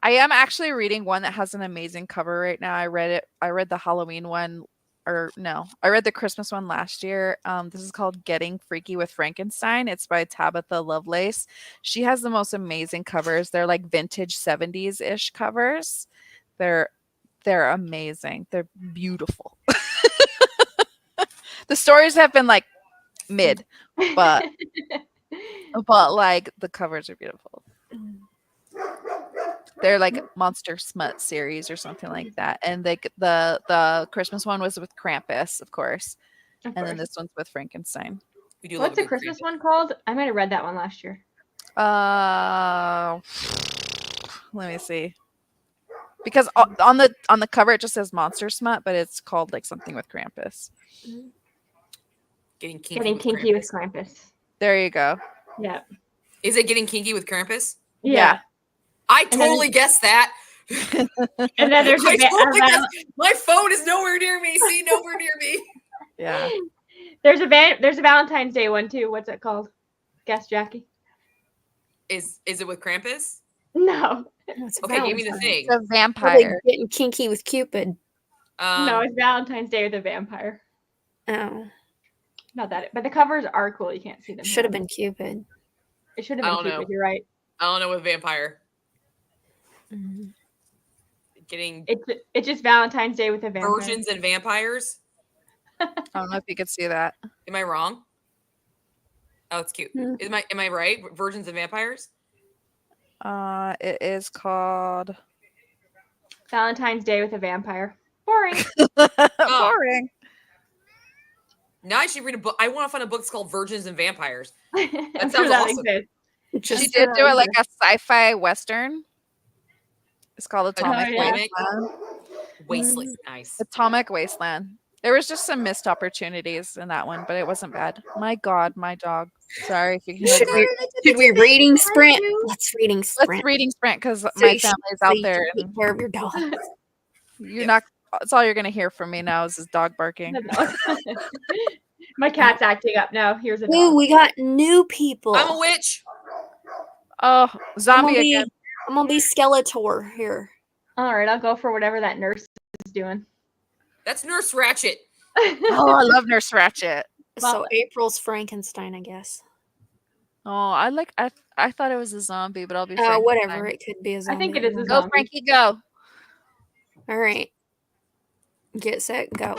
I am actually reading one that has an amazing cover right now. I read the Halloween one or no, I read the Christmas one last year. This is called Getting Freaky with Frankenstein. It's by Tabitha Lovelace. She has the most amazing covers. They're like vintage 70s ish covers. They're amazing. They're beautiful. The stories have been like mid, but like the covers are beautiful. They're like Monster Smut series or something like that. And the Christmas one was with Krampus, of course. Of And then course. this one's with Frankenstein. We do love What's a the good Christmas Krampus. one called? I might have read that one last year. Let me see. Because on the cover it just says Monster Smut, but it's called like something with Krampus. Getting kinky, Getting with, kinky Krampus. with Krampus. There you go. Yeah. Is it getting kinky with Krampus? Yeah. I And then- totally guessed that. And then there's I totally guessed. My phone is nowhere near me. See, nowhere near me. Yeah. there's a Valentine's Day one too. What's it called? Guess, Jackie. Is it with Krampus? No. It's Okay, give me the Valentine's. thing. It's a Probably vampire. getting kinky with Cupid. No, it's Valentine's Day with a vampire. Oh, Not that, but the covers are cool. You can't see them. should have now. been Cupid. It should have I been don't Cupid. know. You're right. I don't know with vampire. Mhm. Getting It's just Valentine's Day with a vampire. virgins and vampires. I don't know if you could see that. Am I wrong? Oh, it's cute. Hmm. Am I right? Virgins and vampires? It is called Valentine's Day with a vampire. Boring. Boring. Now I should read a book. I want to find a book that's called Virgins and Vampires. That sounds awesome. exists. Just She did do it like a sci-fi western. It's called Atomic yeah. Wasteland. Wasteland. Nice. Atomic Wasteland. There was just some missed opportunities in that one, but it wasn't bad. My God, my dog. Sorry if you can hear Should we reading sprint? Let's reading Let's sprint. reading sprint because So my you should- family's so out you there. can And Take care of your dog. you're not. That's all you're gonna hear from me now is his dog barking. My cat's acting up now. Here's a Ooh, dog. we got new people. I'm a witch. Oh, I'm zombie gonna be, again. I'm gonna be Skeletor here. All right, I'll go for whatever that nurse is doing. That's Nurse Ratchet. Oh, I love Nurse Ratchet. So Well- April's Frankenstein, I guess. Oh, I thought it was a zombie, but I'll be. Whatever. Frankenstein. It could be a I zombie. think it is a Go, zombie. Frankie, go. All right. Get set, go.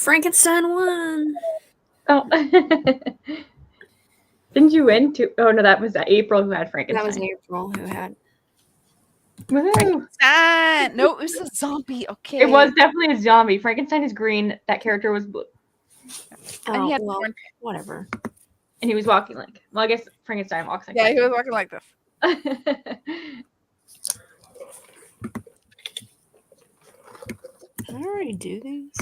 Frankenstein won. Oh. Didn't you win too? Oh no, that was April who had Frankenstein. That was April who had. Woohoo. Frankenstein. No, it was a zombie. Okay. It was definitely a zombie. Frankenstein is green. That character was blue, And he had well, corn- whatever. and he was walking like. Well, I guess Frankenstein walks like. Yeah, that. he was walking like this. Did I already do these?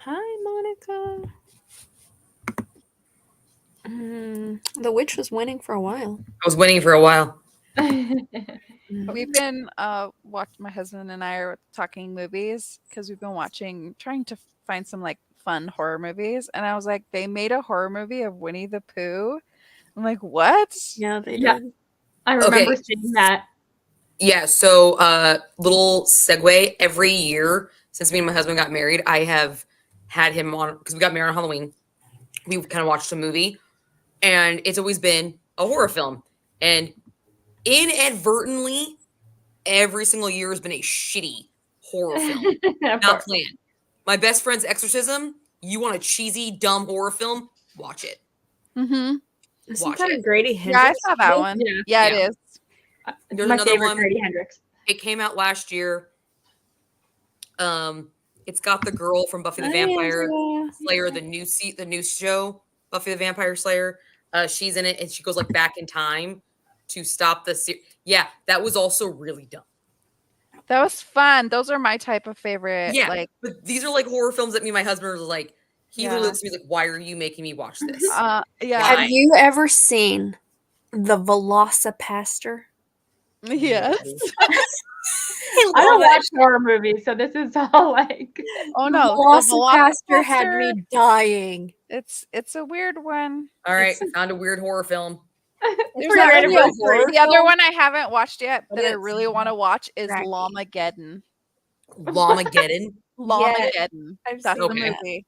Hi, Monica. The witch was winning for a while. I was winning for a while. We've been my husband and I are talking movies because we've been trying to find some like fun horror movies, and I was like, they made a horror movie of Winnie the Pooh. I'm like, what? Yeah, they Yeah. did. I remember Okay. seeing that. Yeah, so little segue. Every year since me and my husband got married, I have had him on because we got married on Halloween. We kind of watched a movie, and it's always been a horror film. And inadvertently, every single year has been a shitty horror film. Of Not course. planned. My best friend's Exorcism. You want a cheesy, dumb horror film? Watch it. Mm-hmm. Isn't Watch that a it. Grady Yeah, I Hendrix? saw that one. Yeah. Yeah, Yeah. it is. There's My another favorite, one. Grady Hendrix. It came out last year. It's got the girl from Buffy the Hi, Vampire Angela. Slayer, the new show, Buffy the Vampire Slayer. She's in it, and she goes like back in time to stop the Yeah, that was also really dumb. That was fun. Those are my type of favorite. Yeah, Like, but these are like horror films that me and my husband are like. He Yeah. literally looks at me like, "Why are you making me watch this?" yeah. Have you ever seen the Velocipaster? Yes. I don't watch horror movies, so this is all like. Oh no, the Velocipaster had me Velocipaster, dying. It's a weird one. All right, found a weird horror film. There's pretty that random one- horror the other film. one I haven't watched yet, But that I it's really want to watch is cracky. Lamageddon. Lamageddon. Lamageddon. I've That's seen the Okay. movie.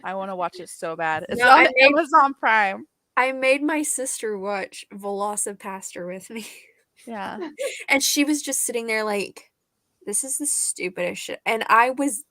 I want to watch it so bad. It's No, on I made- Amazon Prime. I made my sister watch Velocipaster with me. Yeah. And she was just sitting there like, this is the stupidest shit. And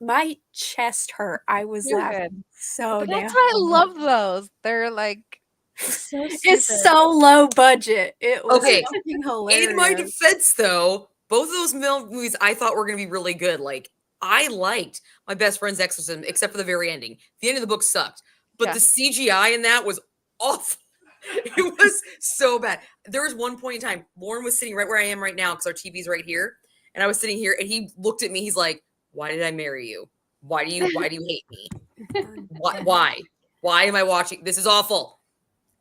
my chest hurt. I was You're laughing good. so But damn that's why I hard. love those. They're like so It's stupid. so low budget. It was Okay. fucking hilarious. In my defense, though, both of those movies I thought were going to be really good. Like, I liked My Best Friend's Exorcism, except for the very ending. The end of the book sucked. But Yeah. the CGI in that was awful. It was so bad. There was one point in time, Lauren was sitting right where I am right now because our TV's right here. And I was sitting here and he looked at me. He's like, "Why did I marry you? Why do you hate me? Why am I watching? This is awful."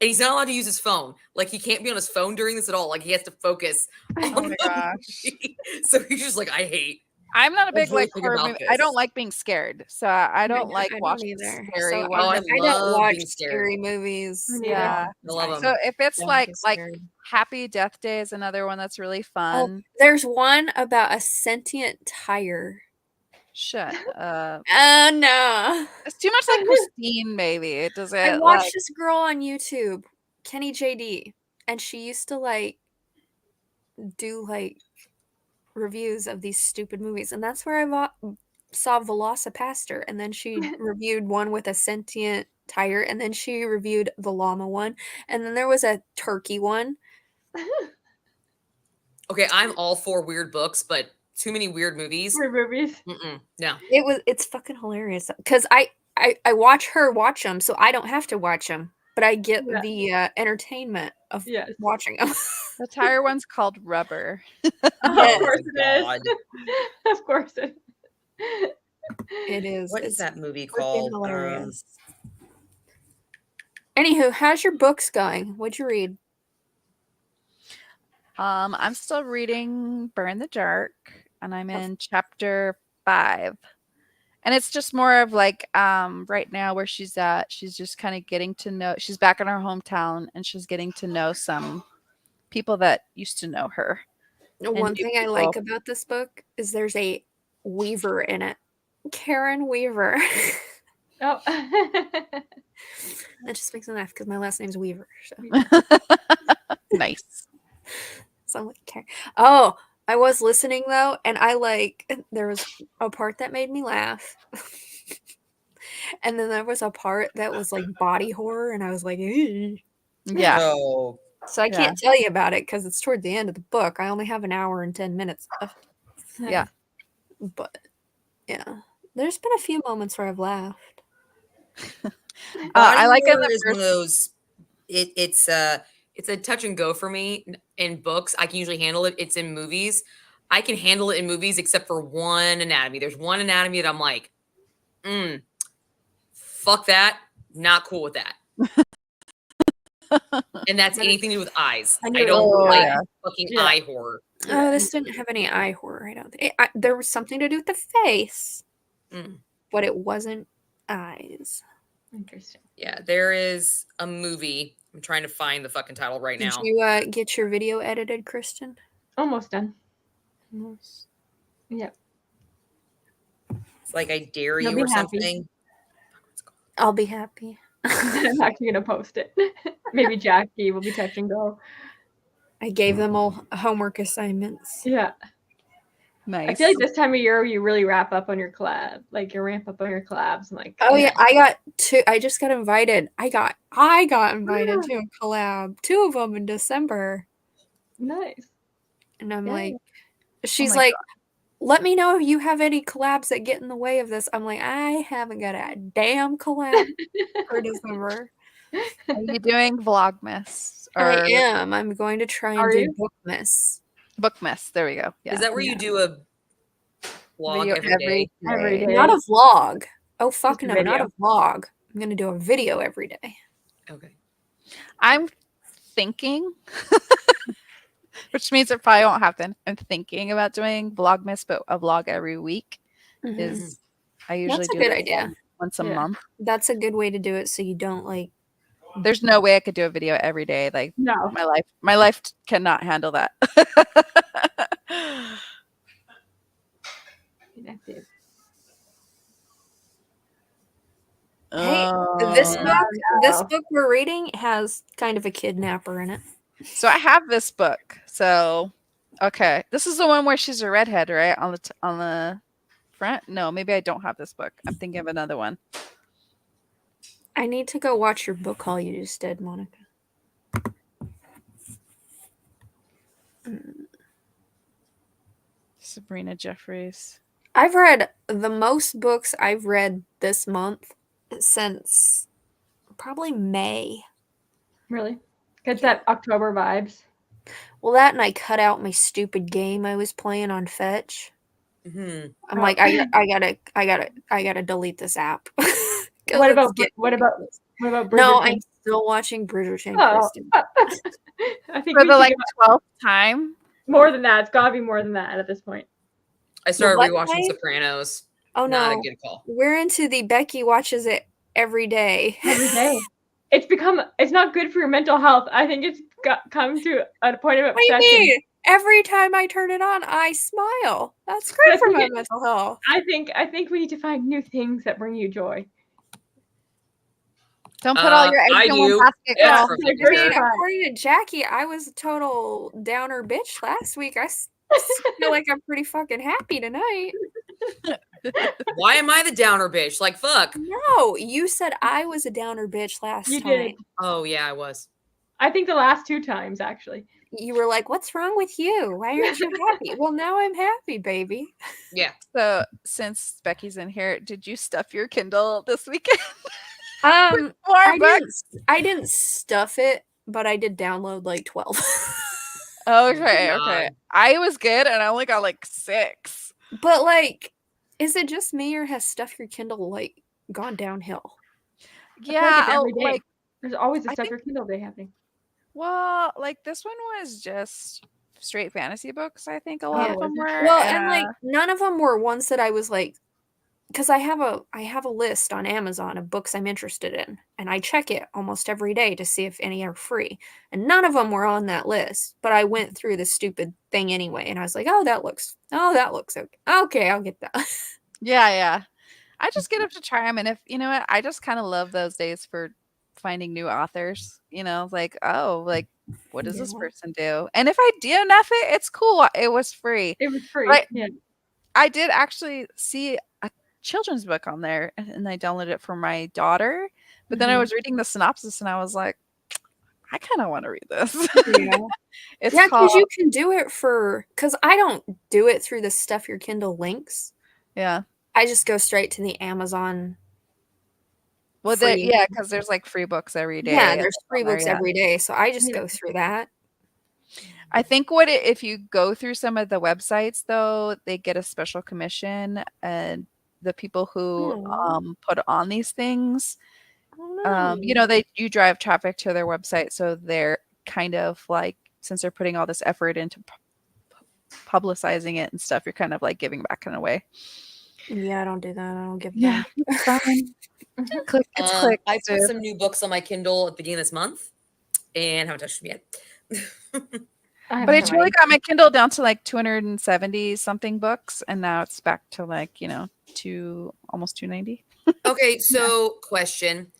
And he's not allowed to use his phone. Like, he can't be on his phone during this at all. Like, he has to focus on Oh my the gosh. movie. So he's just like, "I hate." I'm not a big like Everything horror about movie. I don't this. like being scared. So I don't like I don't watching either. scary So ones. Oh, I I don't love watch being scared. scary movies. Yeah. Yeah. I love 'em. So if it's Don't like get like scared. Happy Death Day is another one that's really fun. There's one about a sentient tire. Shut up. Oh no. It's too much like Christine, maybe. It doesn't I watched like this girl on YouTube, Kenny JD, and she used to like do like reviews of these stupid movies, and that's where I saw Velocipaster, and then she reviewed one with a sentient tire, and then she reviewed the llama one, and then there was a turkey one. Okay, I'm all for weird books, but too many weird movies. Weird movies. No. It's fucking hilarious because I watch her watch them, so I don't have to watch them, but I get Yeah. the entertainment of Yes. watching them. the tire one's called Rubber. Of course it God. is. Of course it It is. What is It's that movie freaking called? hilarious. Anywho, how's your books going? What'd you read? I'm still reading Burn the Dark, and I'm in chapter 5. And it's just more of like right now where she's at, she's just kind of getting to know, she's back in her hometown and she's getting to know some people that used to know her. One new thing I like people. about this book is there's a Weaver in it. Karen Weaver. Oh. That just makes me laugh because my last name's Weaver. So, Nice. so I'm like, Karen. Oh, I was listening though, and there was a part that made me laugh. And then there was a part that was like body horror, and I was like, "Ew." Yeah. Oh, So I can't tell you about it because it's toward the end of the book. I only have an hour and 10 minutes left. Yeah. But yeah, there's been a few moments where I've laughed. I like in horror the is one of first. those. It's a touch and go for me in books. I can usually handle it. It's in movies. I can handle it in movies except for one anatomy. There's one anatomy that I'm like, fuck that. Not cool with that. And that's anything to do with eyes. I I knew it don't was like yeah. fucking Yeah. eye horror. Oh, this didn't have any eye horror. I don't think there was something to do with the face, Mm. but it wasn't eyes. Interesting. Yeah, there is a movie. I'm trying to find the fucking title right Did now. you get your video edited, Kristen? Almost done. Almost. Yep. It's like I dare You'll you be or happy. something. I'll be happy. I'm actually gonna post it. Maybe Jackie will be touch and go. I gave them all homework assignments. Yeah. Nice. I feel like this time of year you really wrap up on your collab. Like you ramp up on your collabs and like Oh yeah, I got two. I just got invited. I got invited to a collab. 2 of them in December, nice. and I'm Yeah. like, she's my like, let me know if you have any collabs that get in the way of this. I'm like, I haven't got a damn collab for December. Are you doing Vlogmas or I am. I'm going to try and Are do you? Bookmas. Bookmas? There we go. Yeah. Is that where you do a vlog Video every day? Every day. Not a vlog. Oh fuck Just a no, not a video. vlog. I'm gonna do a video every day. Okay. I'm thinking, which means it probably won't happen. I'm thinking about doing Vlogmas, but a vlog every week Mhm. is. I usually That's a do good this idea. once a Yeah. month. That's a good way to do it, so you don't like. There's no way I could do a video every day. Like No. my life cannot handle that. That's it. Hey, this Oh. this book we're reading has kind of a kidnapper in it. So I have this book. So okay, this is the one where she's a redhead, right? On the front. No, maybe I don't have this book. I'm thinking of another one. I need to go watch your book haul you just did, Monica. Sabrina Jeffries. I've read the most books I've read this month since probably May. Really? Gets that October vibes. Well, that and I cut out my stupid game I was playing on Fetch. Hmm. I'm Oh. like, I gotta delete this app. 'Cause What it's about getting what about ridiculous. what about No, Bridgerton? I'm still watching Bridgerton, Oh. Kristen. I think For we the should like give 12th time. more than that. It's gotta be more than that at this point. I started what rewatching day? Sopranos. Oh Not a no, good call. we're into the Becky watches it every day. Every day. It's not good for your mental health. I think it's come to a point of What do you obsession. mean? Every time I turn it on, I smile. That's I great for think my it- mental health. I think we need to find new things that bring you joy. Don't put all your I eggs in one do. basket, Yeah, girl. for like, fuck's I mean, sake. according to Jackie, I was a total downer bitch last week. I feel like I'm pretty fucking happy tonight. Why am I the downer bitch? Like, fuck. No, you said I was a downer bitch last You time. did. Oh, yeah, I was. I think the last 2 times actually. You were like, "What's wrong with you? Why aren't you happy?" Well, now I'm happy, baby. Yeah. So since Becky's in here, did you stuff your Kindle this weekend? More More books? I didn't stuff it, but I did download like 12. Okay, God. okay. I was good and I only got like 6. But like, is it just me or has stuff your Kindle like gone downhill? I feel Yeah, it's every day. like There's always a I stuff think- your Kindle day happening. well, like this one was just straight fantasy books, I think a lot Oh, of them was it? were. Well, and like none of them were ones that I was like, because I have a list on Amazon of books I'm interested in, and I check it almost every day to see if any are free, and none of them were on that list. But I went through the stupid thing anyway, and I was like, oh, that looks okay. Okay, I'll get that. yeah. I just get up to try them, and if you know what, I just kind of love those days for finding new authors. You know, like oh, like what does this Yeah. person do? And if I DNF it, it's cool. It was free. It was free. Right. Yeah. I did actually see a children's book on there, and I downloaded it for my daughter. But then I Mhm. was reading the synopsis, and I was like, I kind of want to read this. Yeah. It's Yeah, called because you can do it because I don't do it through the Stuff Your Kindle links. yeah. I just go straight to the Amazon. Well, free. yeah, because there's like free books every day. Yeah, there's free on there, books yeah. every day, so I just Yeah. go through that. I think if you go through some of the websites though, they get a special commission, and the people who put on these things, you drive traffic to their website, so they're kind of like, since they're putting all this effort into publicizing it and stuff, you're kind of like giving back in a way. Yeah, I don't do that. I don't give Yeah, back. it's fine. Click, it's click. I put some new books on my Kindle at the beginning of this month, and haven't touched them yet. But I totally got my Kindle down to like 270 something books, and now it's back to like, almost 290. Okay, so question.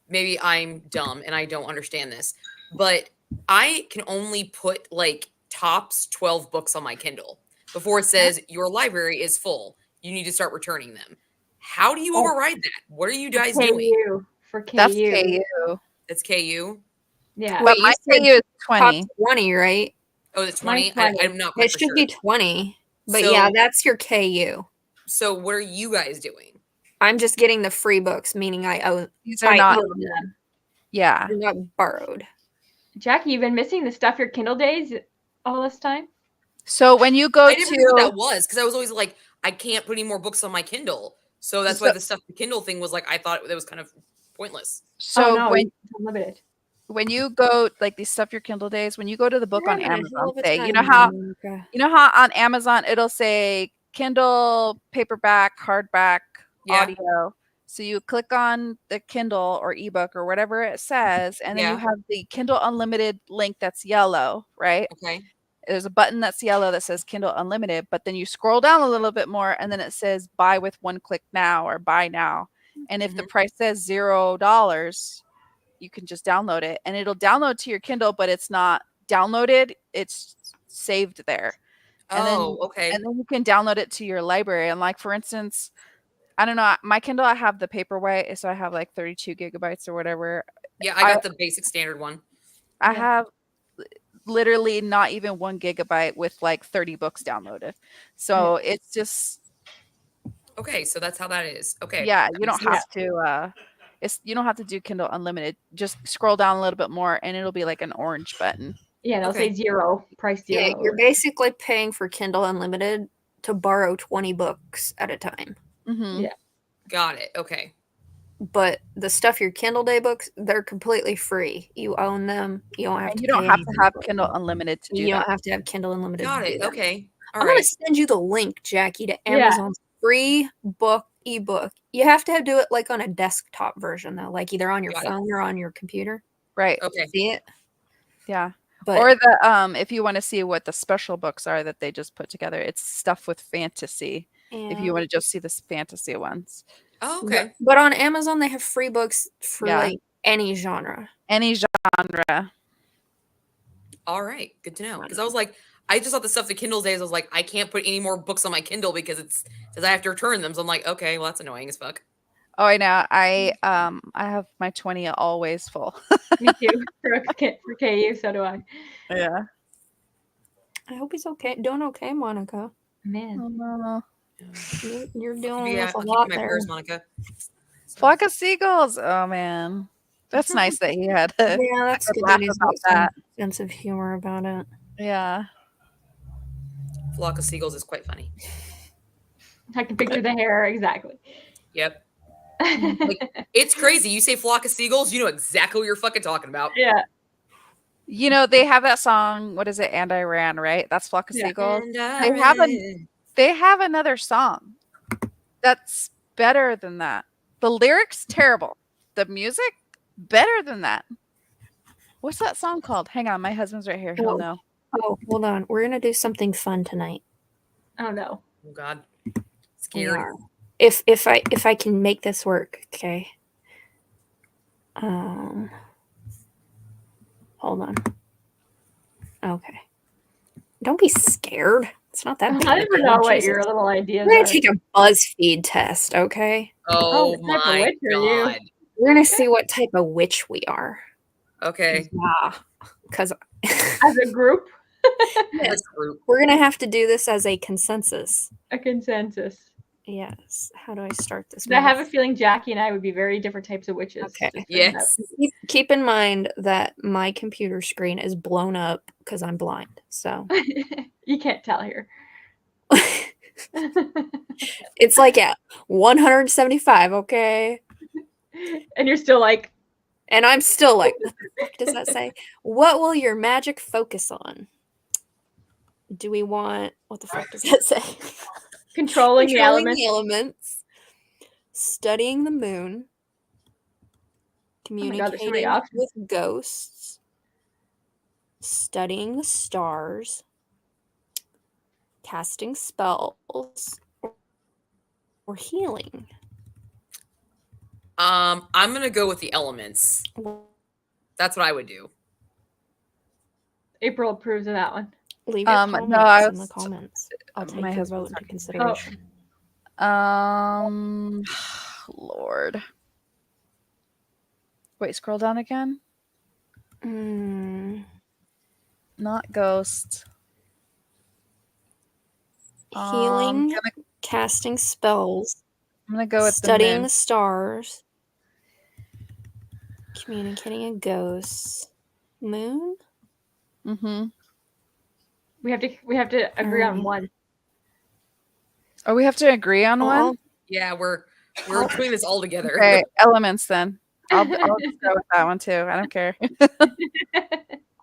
Maybe I'm dumb and I don't understand this, but I can only put like tops 12 books on my Kindle before it says your library is full. You need to start returning them. How do you override that? What are you guys doing? KU for KU. That's KU. That's KU. Yeah. But Wait, my you said KU is top 20. 20, right? Oh, it's Mine's 20. 20. I'm not quite It for should sure. be 20. But So- yeah, that's your KU. So what are you guys doing? I'm just getting the free books, meaning I own These are not, own them. yeah. They're not borrowed. Jackie, you've been missing the Stuff Your Kindle days all this time? So when you go I never knew what to, that was because I was always like, I can't put any more books on my Kindle. So that's why the stuff the Kindle thing was like, I thought it was kind of pointless. so no, when it's unlimited. when you go, like these Stuff Your Kindle days, when you go to the book You're on having a hell Amazon, of a say, time, you know how Monica. on Amazon it'll say Kindle, paperback, hardback, Yeah. audio. So you click on the Kindle or ebook or whatever it says, and then you Yeah. have the Kindle Unlimited link that's yellow, right? Okay. There's a button that's yellow that says Kindle Unlimited, but then you scroll down a little bit more and then it says buy with one click now or buy now. And if the price says $0, you can just download it and it'll download to your Kindle, but it's not downloaded, it's saved there. And Okay. then you can download it to your library. And like, for instance, I don't know, my Kindle, I have the Paperwhite, so I have like 32 gigabytes or whatever. Yeah, I got the basic standard one. I have literally not even 1 gigabyte with like 30 books downloaded. So it's just, okay, so that's how that is. Okay. yeah, that you makes don't sense. have to you don't have to do Kindle Unlimited. Just scroll down a little bit more and it'll be like an orange button. Yeah, they'll Okay. say zero, price zero. Yeah, you're basically paying for Kindle Unlimited to borrow 20 books at a time. Mm-hmm. Yeah. Got it. Okay. But the Stuff Your Kindle Day books, they're completely free. You own them. You don't have And to you don't pay have to anything have for Kindle them. Unlimited to do You that. don't have to have Kindle Unlimited. Got to do it. that. Okay. I'm All gonna right. send you the link, Jackie, to Yeah. Amazon's free book ebook. You have to do it like on a desktop version though, like either on your Got it. phone or on your computer. Right. Okay. See it? Yeah. But Or the if you want to see what the special books are that they just put together, it's stuff with fantasy. If you want to just see the fantasy ones. Oh, okay. But on Amazon they have free books for Yeah. like any genre. Any genre. All right. Good to know. Because I was like, I just thought the stuff the Kindle days, I was like, I can't put any more books on my Kindle because I have to return them. So I'm like, okay, well that's annoying as fuck. Oh, I know. I have my 20 always full. Me too. For KU, so do I. Yeah. I hope he's okay. Doing okay, Monica. Man. You're dealing Yeah, with I'll a keep lot my there. prayers, Monica. Flock of seagulls. Oh man. That's nice that he had Yeah, that's could good laugh that he's about got some that. sense of humor about it. Yeah. Flock of seagulls is quite funny. I can picture the hair exactly. Yep. It's crazy. You say flock of seagulls, you know exactly what you're fucking talking about. Yeah. You know, they have that song, what is it? And I Ran, right? That's Flock of Yeah. Seagulls. And They have another song that's better than that. The lyrics terrible. The music better than that. What's that song called? Hang on, my husband's right here. He'll know. Oh, hold on. We're gonna do something fun tonight. Oh no. Oh God. We Scared. are. If I can make this work, okay. Hold on. Okay. Don't be scared. It's not that big. I of a never deal. know what Jesus. your little ideas We're are. gonna take a BuzzFeed test, okay? Oh what type of my witch are you? god. We're gonna see what type of witch we are. Okay. Yeah. Because As a group, This group. we're gonna have to do this as a consensus. a consensus. Yes. How do I start this? I have a feeling Jackie and I would be very different types of witches. Okay. Just throwing Yes. Keep in mind that my computer screen is blown up because I'm blind. So that out. You can't tell here. it's like at 175, okay? And you're still like, And I'm still like, what the fuck does that say? What will your magic focus on? Do we want, what the fuck does that say? controlling the elements. elements, studying the moon, Oh my God, there's so many communicating options. with ghosts, studying the stars, casting spells, or healing. I'm gonna go with the elements. That's what I would do. April approves of that one. Leave your no, comments I in the was- comments. I'll take my your husband's vote into talking to me. consideration. Lord. Wait, scroll down again. Not ghost. Healing, gonna- casting spells, I'm gonna go with studying the the moon. stars, communicating a ghost. Moon? Mm-hmm. We have to agree on one. Oh, we have to agree on one. I'll- Yeah, we're doing this all together. Okay, elements then. I'll just go with that one too. I don't care.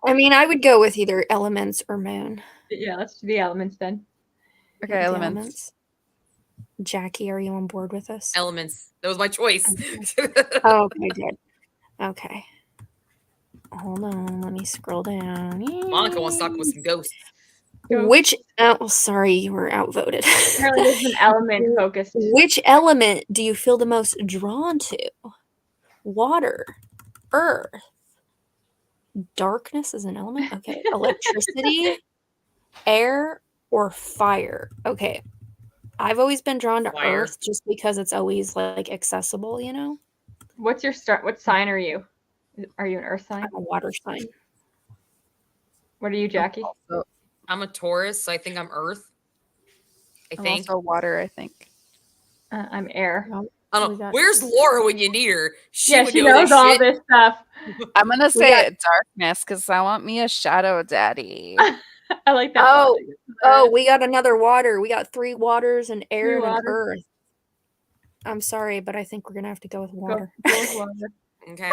I mean, I would go with either elements or moon. Yeah, let's do the elements then. Okay, The elements. Jackie, are you on board with us? Elements. That was my choice. Oh, okay, good. Okay. Hold on, let me scroll down. Monica wants to talk with some ghosts. Which? Oh, sorry, you were outvoted. Apparently, there's an element focused. Which element do you feel the most drawn to? Water, earth, darkness is an element. Okay, electricity, air, or fire. Okay, I've always been drawn to Fire. earth just because it's always like accessible. You know, What's your start? What sign are you? Are you an earth sign? I'm a water sign. What are you, Jackie? So, I'm a Taurus, so I think I'm Earth. I I'm think. also water, I think. I'm air. I don't we know. got- Where's Laura when you need her? Yeah, would she know knows this all shit. this stuff. I'm gonna We say got- darkness because I want me a shadow daddy. I like that. Oh, logic. oh, we got another water. We got 3 waters, an air, 3 and an waters. earth. I'm sorry, but I think we're gonna have to go with Go- water. go with water. Okay.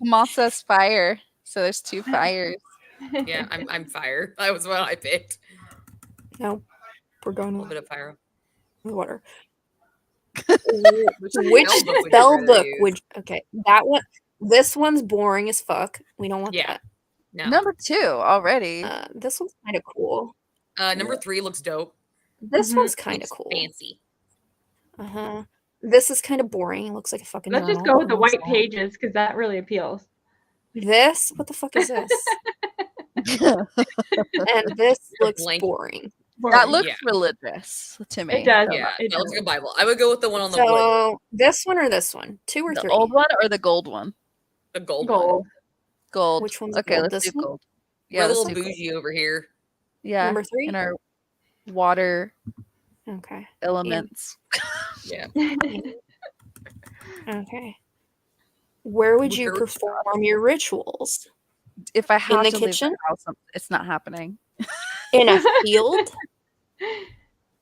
Kamal says fire, so there's 2 fires. Yeah, I'm fire. That was what I picked. No, we're A going little bit of fire. with water. Which Which spell book would you spell rather book use? would okay? That one. This one's boring as fuck. We don't want Yeah. No. Number 2 already. that. This one's kind of cool. Number 3 looks dope. This Mhm. one's kind of Looks cool. fancy. This is kind of boring. It looks like a fucking. Let's just journal. go with the I'm white sorry. pages because that really appeals. This. What the fuck is this? And this looks blank. boring. That Boring. looks Yeah. religious to me. It does. Yeah, It that looks does. like a Bible. I would go with the one on the wood. So this one or this one? 2 or The 3? old one or the gold one? The gold one. Gold. Gold. Which one's okay, gold? let's This do one? gold. We're Yeah, a let's little do gold. bougie over here. Yeah, Number 3. in our water Okay. elements. Yeah. Okay. Where would With you your- perform your rituals? If I have the to leave kitchen? the house, it's not happening. In a field?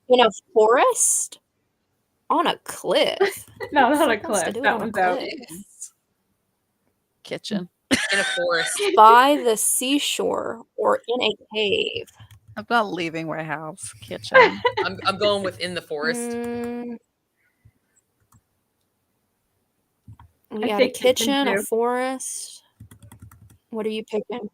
In a forest? On a cliff? No, not a Who wants to cliff. do it That on a one's out. cliff? Kitchen. In a forest. By the seashore or in a cave? I'm not leaving my house. Kitchen. I'm going with in the forest. We I got say a kitchen, kitchen, a too. forest. What are you picking?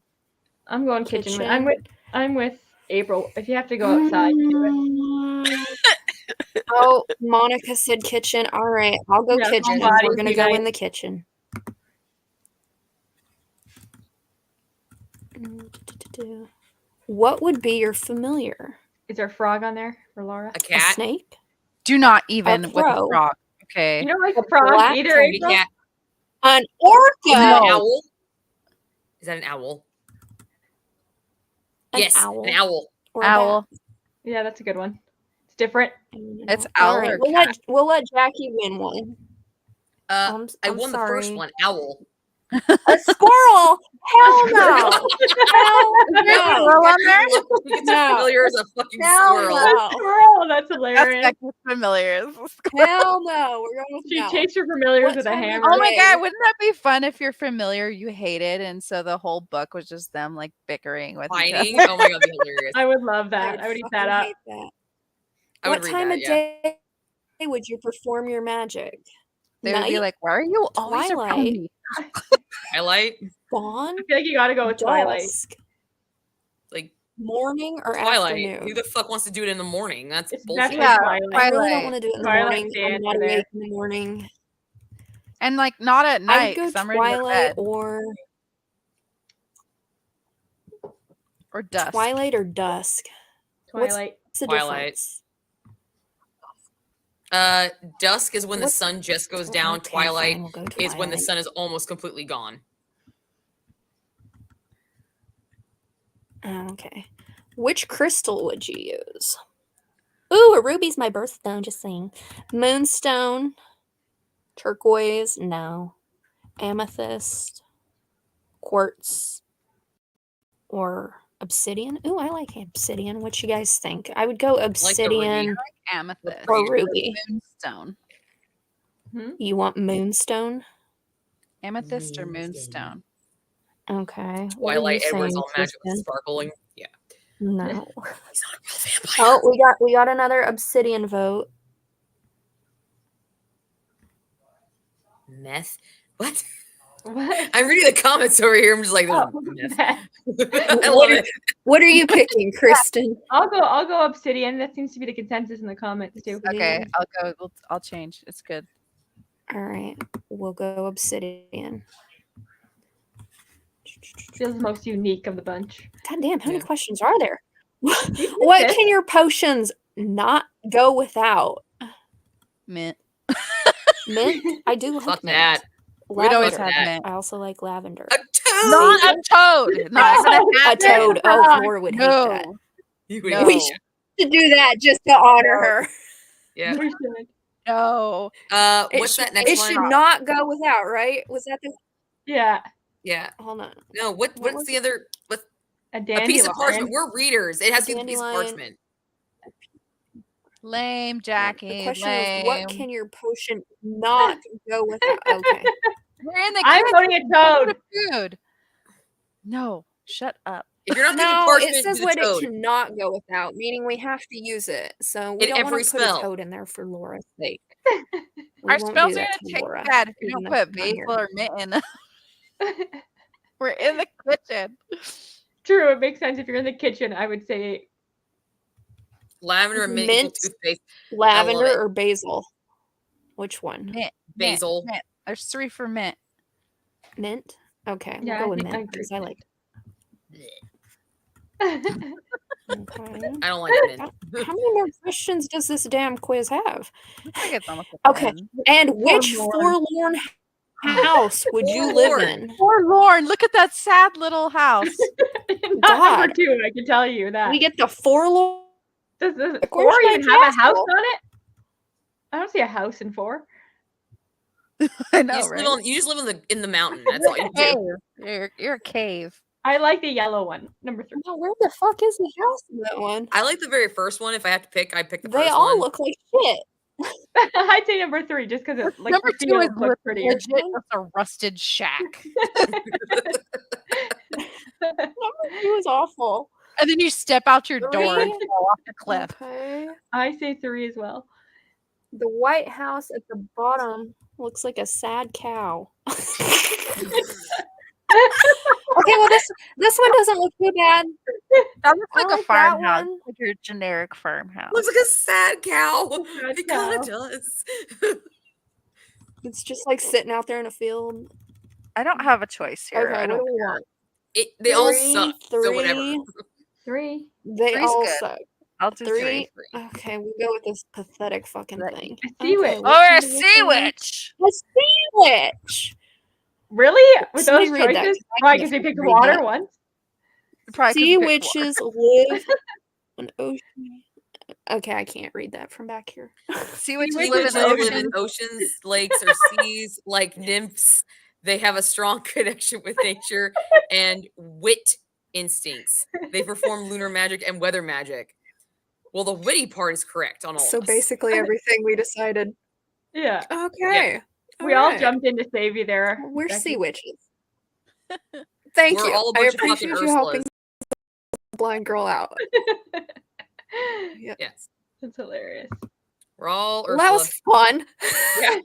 I'm going kitchen. Kitchen. I'm with April. If you have to go outside, do it. Oh, Monica said kitchen. All right, I'll go Yeah, kitchen. homebodies We're gonna go unite. in the kitchen. What would be your familiar? Is there a frog on there for Laura? A A cat. snake? Do not even with a crow. frog. Okay. You don't like A frogs black either, cobra? April? Cat. An Is orca? that an No. owl? Is that an owl? An Yes, owl. an owl. Or a Owl. Yeah, that's a good one. It's different. bat? It's All owl right, or we'll let Jackie win one. I I'm won the first sorry. one. Owl. A squirrel? Hell no! Hell no! Squirrel on there? She gets No. familiar as a fucking Hell squirrel. no. Squirrel, that's That's hilarious. Becky's familiars. Hell no! We're going with She no. chased her familiars What with a time of hammer. Oh my day? god, wouldn't that be fun if you're familiar you hated and so the whole book was just them like bickering with each Fighting. other? Oh my god, that'd be hilarious. I would love that. I would eat that fucking up. hate that. I would What read time that, of day would you perform your magic? They would be Night? like, why are you always around Twilight? me? Twilight. Dawn? I feel like you gotta go with Twilight. Dusk? Like Morning or Twilight. afternoon? Who the fuck wants to do it in the morning? That's It's bullshit. definitely Yeah, Twilight. I really don't Twilight. want to do it in the Twilight's morning. the I'm answer not there. awake in the morning. And like not at I night would go because I'm ready to go to Twilight bed. Or dusk. Twilight or dusk. Twilight. What's the Twilight. difference? Dusk is when the What's- sun just goes down. Okay, Twilight fine, we'll go is when the Twilight. sun is almost completely gone. Okay. Which crystal would you use? Ooh, a ruby's my birthstone, just saying. Moonstone. Turquoise, no. Amethyst. Quartz. Or obsidian. Ooh, I like obsidian. What you guys think? I would go the ruby. obsidian Amethyst. or ruby. Moonstone. You want moonstone? Amethyst or Moonstone. moonstone? Okay. What are Twilight. you Edward's saying, all magical, Kristen? sparkling. Yeah. No. He's not a real vampire. Oh, we got another obsidian vote. Meth. What? What? I'm reading the comments over here. I'm just like, Oh, meth. Meth. I love it. What are you picking, Kristen? I'll go obsidian. That seems to be the consensus in the comments too. Okay, I'll go. I'll change. It's good. All right, we'll go obsidian. Feels the most unique of the bunch. God damn, how many Yeah. questions are there? did What this. can your potions not go without? Mint. Mint? I do like Fuck mint. that. We'd always Lavender. have that. mint. I also like lavender. A toad. Not a toad. Not gonna A happen. toad. Oh, Laura would hate that. No. You would No. hate We that. should do that just to honor her. Yeah. We should. No. What's that next It one? should not go without, right? Was that the? Yeah. Yeah. Hold on. No. What What's was the other? What's A a piece of dandelion. parchment? We're readers. It has to be a piece of Dandelion. parchment. Lame, The Jackie. question Lame. is, what can your potion not go without? Okay. We're in the I'm kitchen. voting a toad. Food. No. Shut up. If you're not thinking No, parchment, it says do the what toad. it cannot go without, meaning we have to use it. So we In don't want every to put spell. a toad in there for Laura's sake. We Our won't spells do are that gonna to take Laura, bad if you even don't if put she's not here. basil or mint in. We're in the kitchen. True, it makes sense. If you're in the kitchen, I would say Lavender and mint equal Mint. toothpaste. Lavender it. or basil? Which one? Mint. Basil. Mint. There's 3 for mint. Mint? Okay, Yeah, I we'll go with think I mint agree. because I like Blech. Okay. I don't like mint. How many more questions does this damn quiz have? I think it's almost a Okay. 10. And which Forlorn. forlorn house would you live Forlorn. in? Forlorn. Look at that sad little house. not number God. 2. I can tell you that. We get the forlorn. Does Where's 4 my even have a house castle? on it? I don't see a house in 4. I You know, just, right? live you just live in the mountain. That's all you Cave. do. You're a cave. I like the yellow one, number 3. No, where the fuck is the house in that one? I like the very first one. If I have to pick, I pick the They first all one. look like shit. I'd say number 3 just because it like Number the 2 is fields look prettier. legit just a rusted shack. Number 2 is awful. And then you step out your door and 3? fall off the cliff. Okay. I say 3 as well. The White House at the bottom looks like a sad cow. Okay, well this one doesn't look too bad. That looks I like a like that farmhouse. one. Like your generic farmhouse. Looks like a sad cow. Sad It kind cow. of does. It's just like sitting out there in a field. I don't have a choice here. Okay, I what don't do we want? They all suck. So whatever. Three. They Three's all good. suck. I'll do three. Okay, we go with this pathetic fucking Right. thing. A sea witch. what Or a can we sea do? witch. A sea witch. Really? With Somebody those read that, choices? 'cause I Why? can't Because they picked read water that. once? Probably 'cause Sea you picked witches live on ocean. Okay, I can't read that from back here. Sea witches witches live in Witches oceans. live in oceans, lakes, or seas like nymphs. They have a strong connection with nature and wit instincts. They perform lunar magic and weather magic. Well, the witty part is correct on all So of us. basically, everything we decided. Yeah. Okay. We all right. jumped in to save you there. We're Becky. sea witches. Thank We're you. all a I bunch of fucking appreciate you helping Ursulas. the blind girl out. Yeah. Yes. That's hilarious. We're all Well, Ursula. that was fun. Yeah.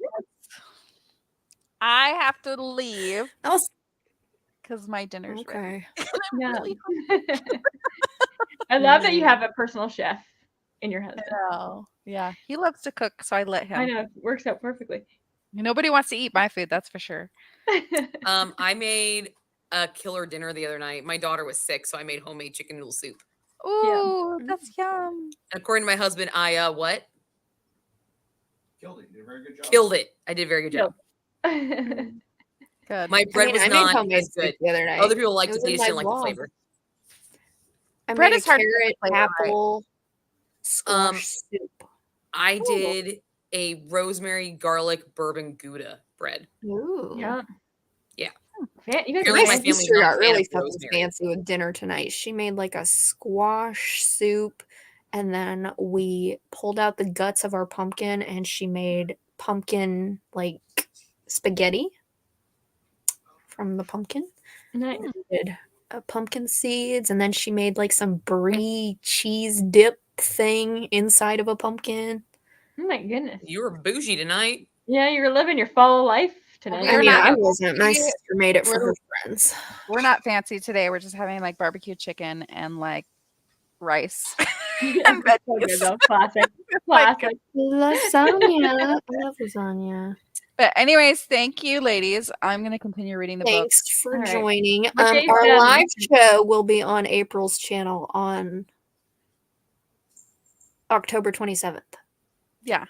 I have to leave That was because my dinner's ready. okay. I'm Yeah. really I love that you have a personal chef in your husband. hungry. Yeah, he loves to cook, so I let him. I know. It works out perfectly. Nobody wants to eat my food, that's for sure. I made a killer dinner the other night. My daughter was sick, so I made homemade chicken noodle soup. Ooh, that's yum. And according to my husband, I what? Killed it. You did a very good job. Killed it. I did a very good job. Good. My bread was I made not homemade as good. soup the other night. Other people liked It it, was they in just my didn't like the vlog. flavor. I Bread made is a hard to get carrot, the flavor right. apple, squash soup. I did a rosemary garlic bourbon Gouda bread. Ooh. Yeah. Yeah. You guys Apparently are My my fancy. family's sister not a got fan really of fucking rosemary. fancy with dinner tonight. She made like a squash soup, and then we pulled out the guts of our pumpkin, and she made pumpkin like spaghetti from the pumpkin. Nice. Did pumpkin seeds, and then she made like some brie cheese dip thing inside of a pumpkin. Oh my goodness. You were bougie tonight. Yeah, you're living your fall life tonight. We're I mean, not- I wasn't. My we- sister made it for we're- her friends. We're not fancy today. We're just having like barbecue chicken and like rice. Yeah, and that's so good veggies. though. Classic. Like, Classic. Lasagna. I love lasagna. But anyways, thank you, ladies. I'm gonna continue reading the book. Thanks for All right. joining. What day's Our that? live show will be on April's channel on October 27th. Yeah.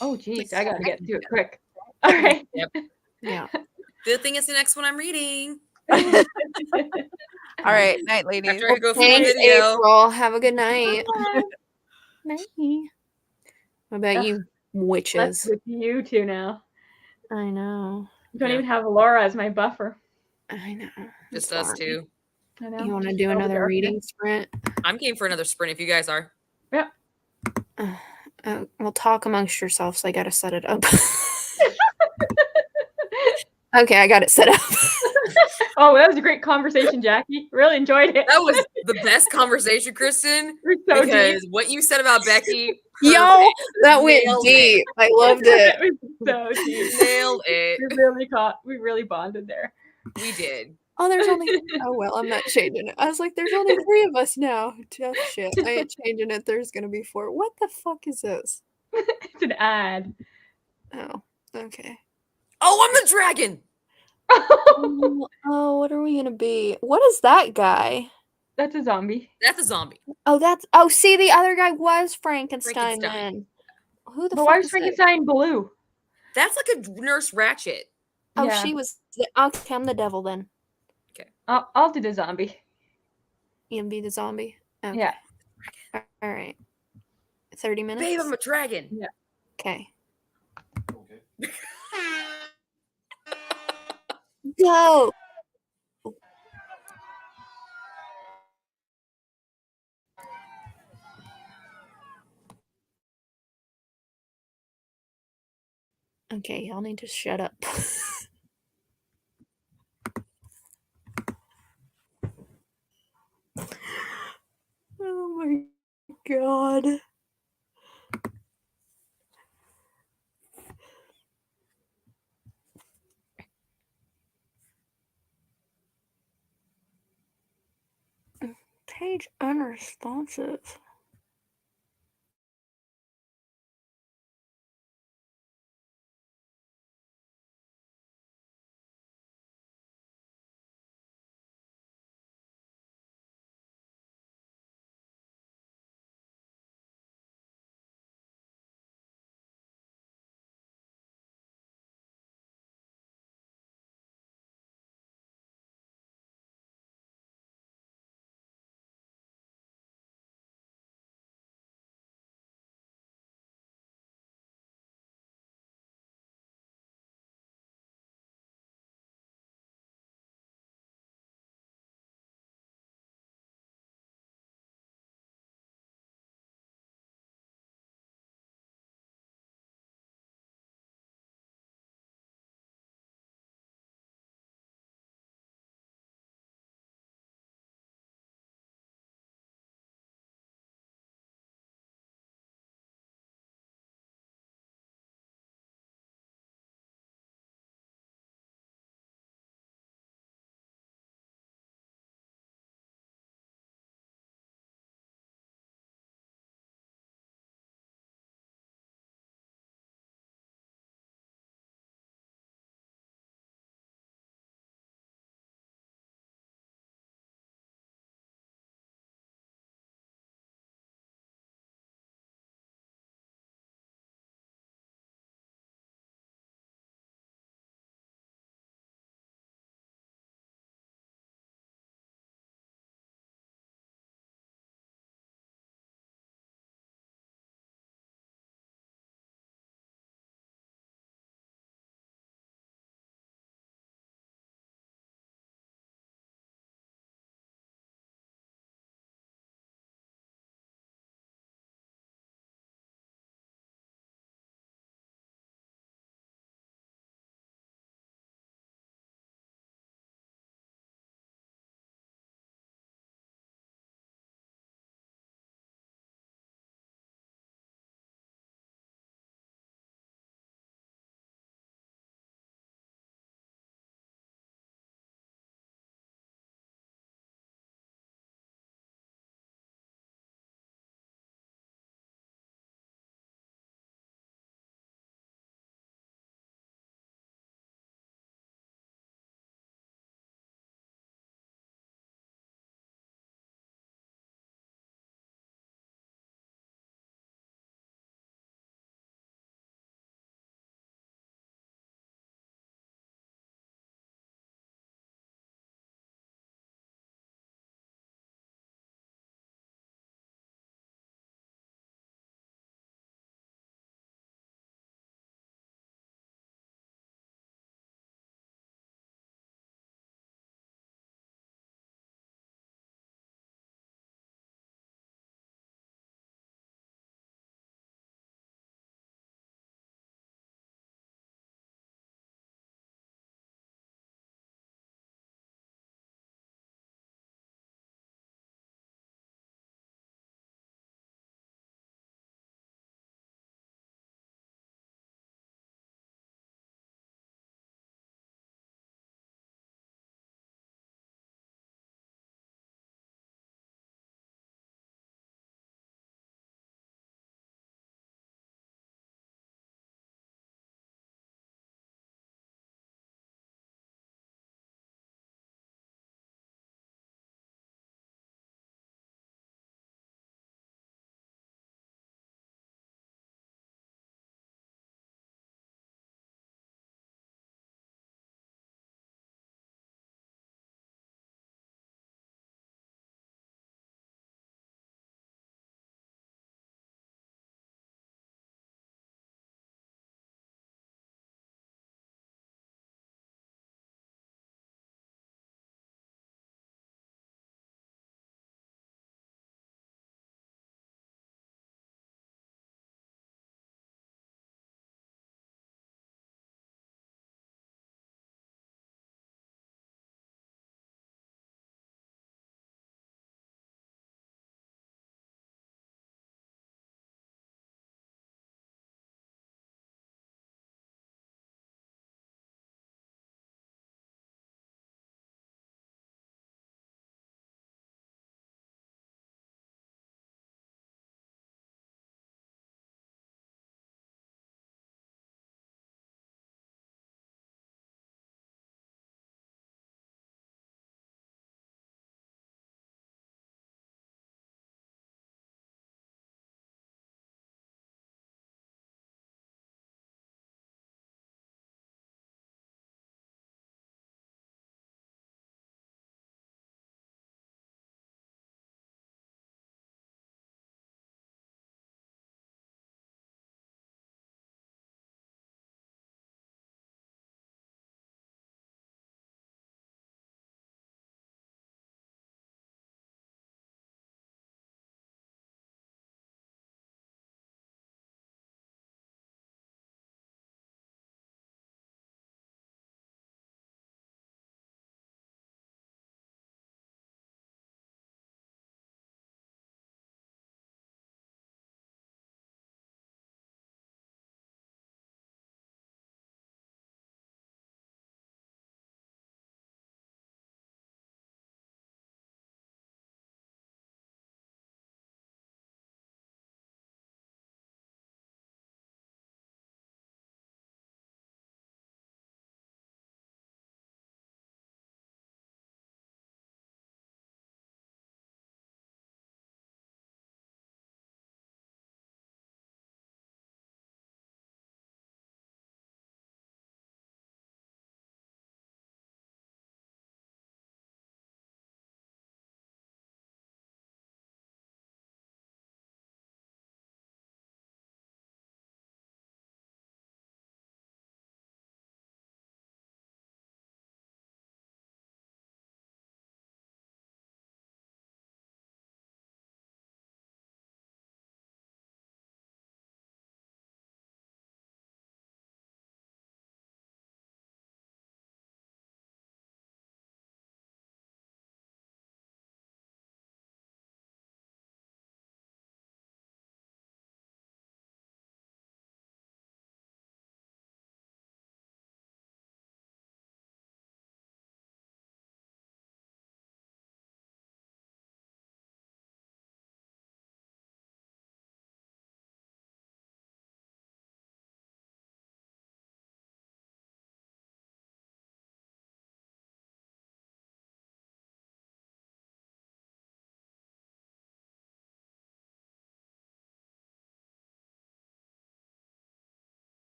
Oh geez, I gotta get to it quick. All right. Yeah. Good thing it's the next one I'm reading. All right, night, ladies. After I go through the Thanks, video. April. Have a good night. Bye. Night. What about Ugh. you, Let's witches? with you two now. I know. You don't Yeah. even have Laura as my buffer. I know. Just It's us fine. two. I know. You want to Just do all the another darkness. reading sprint? I'm game for another sprint if you guys are. Well, talk amongst yourselves. I gotta set it up. Okay, I got it set up. Oh, that was a great conversation, Jackie. Really enjoyed it. That was the best conversation, Kristen. We're so Because deep. what you said about Becky, Yo, that went Nailed it. deep. I loved it. It was so deep. nailed it. We really bonded there. We did. Oh, there's only. Oh well, I'm not changing it. I was like, there's only 3 of us now. Tough shit. I ain't changing it. There's gonna be 4. What the fuck is this? It's an ad. Oh, okay. Oh, I'm the dragon. Oh, what are we gonna be? What is that guy? That's a zombie. That's a zombie. Oh, that's. Oh, see, the other guy was Frankenstein. Frankenstein. Then. Who the But fuck why is was that? Frankenstein blue? That's like a Nurse Ratchet. Oh, Yeah. she was. Okay, I'm the devil then. I'll do the zombie. You can be the zombie. Okay. Yeah. All right. 30 minutes. Babe, I'm a dragon. Okay. Okay. Go. Okay, y'all need to shut up. Oh my god. Page unresponsive.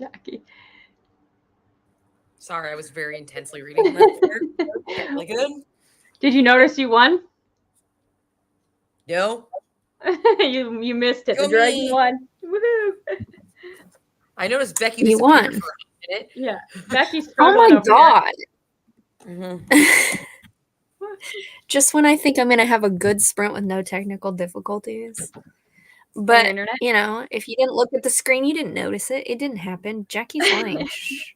Jackie. Sorry, I was very intensely reading that. Really good. Did you notice you won? No, you missed it. Go The dragon me. won. Woohoo! I noticed Becky You disappeared won. for a minute. Yeah, Becky's Oh struggling my over here. god. Mhm. Just when I think I'm going to have a good sprint with no technical difficulties. Your But, internet? you know, if you didn't look at the screen, you didn't notice it. It didn't happen. Jackie's lying. Shh.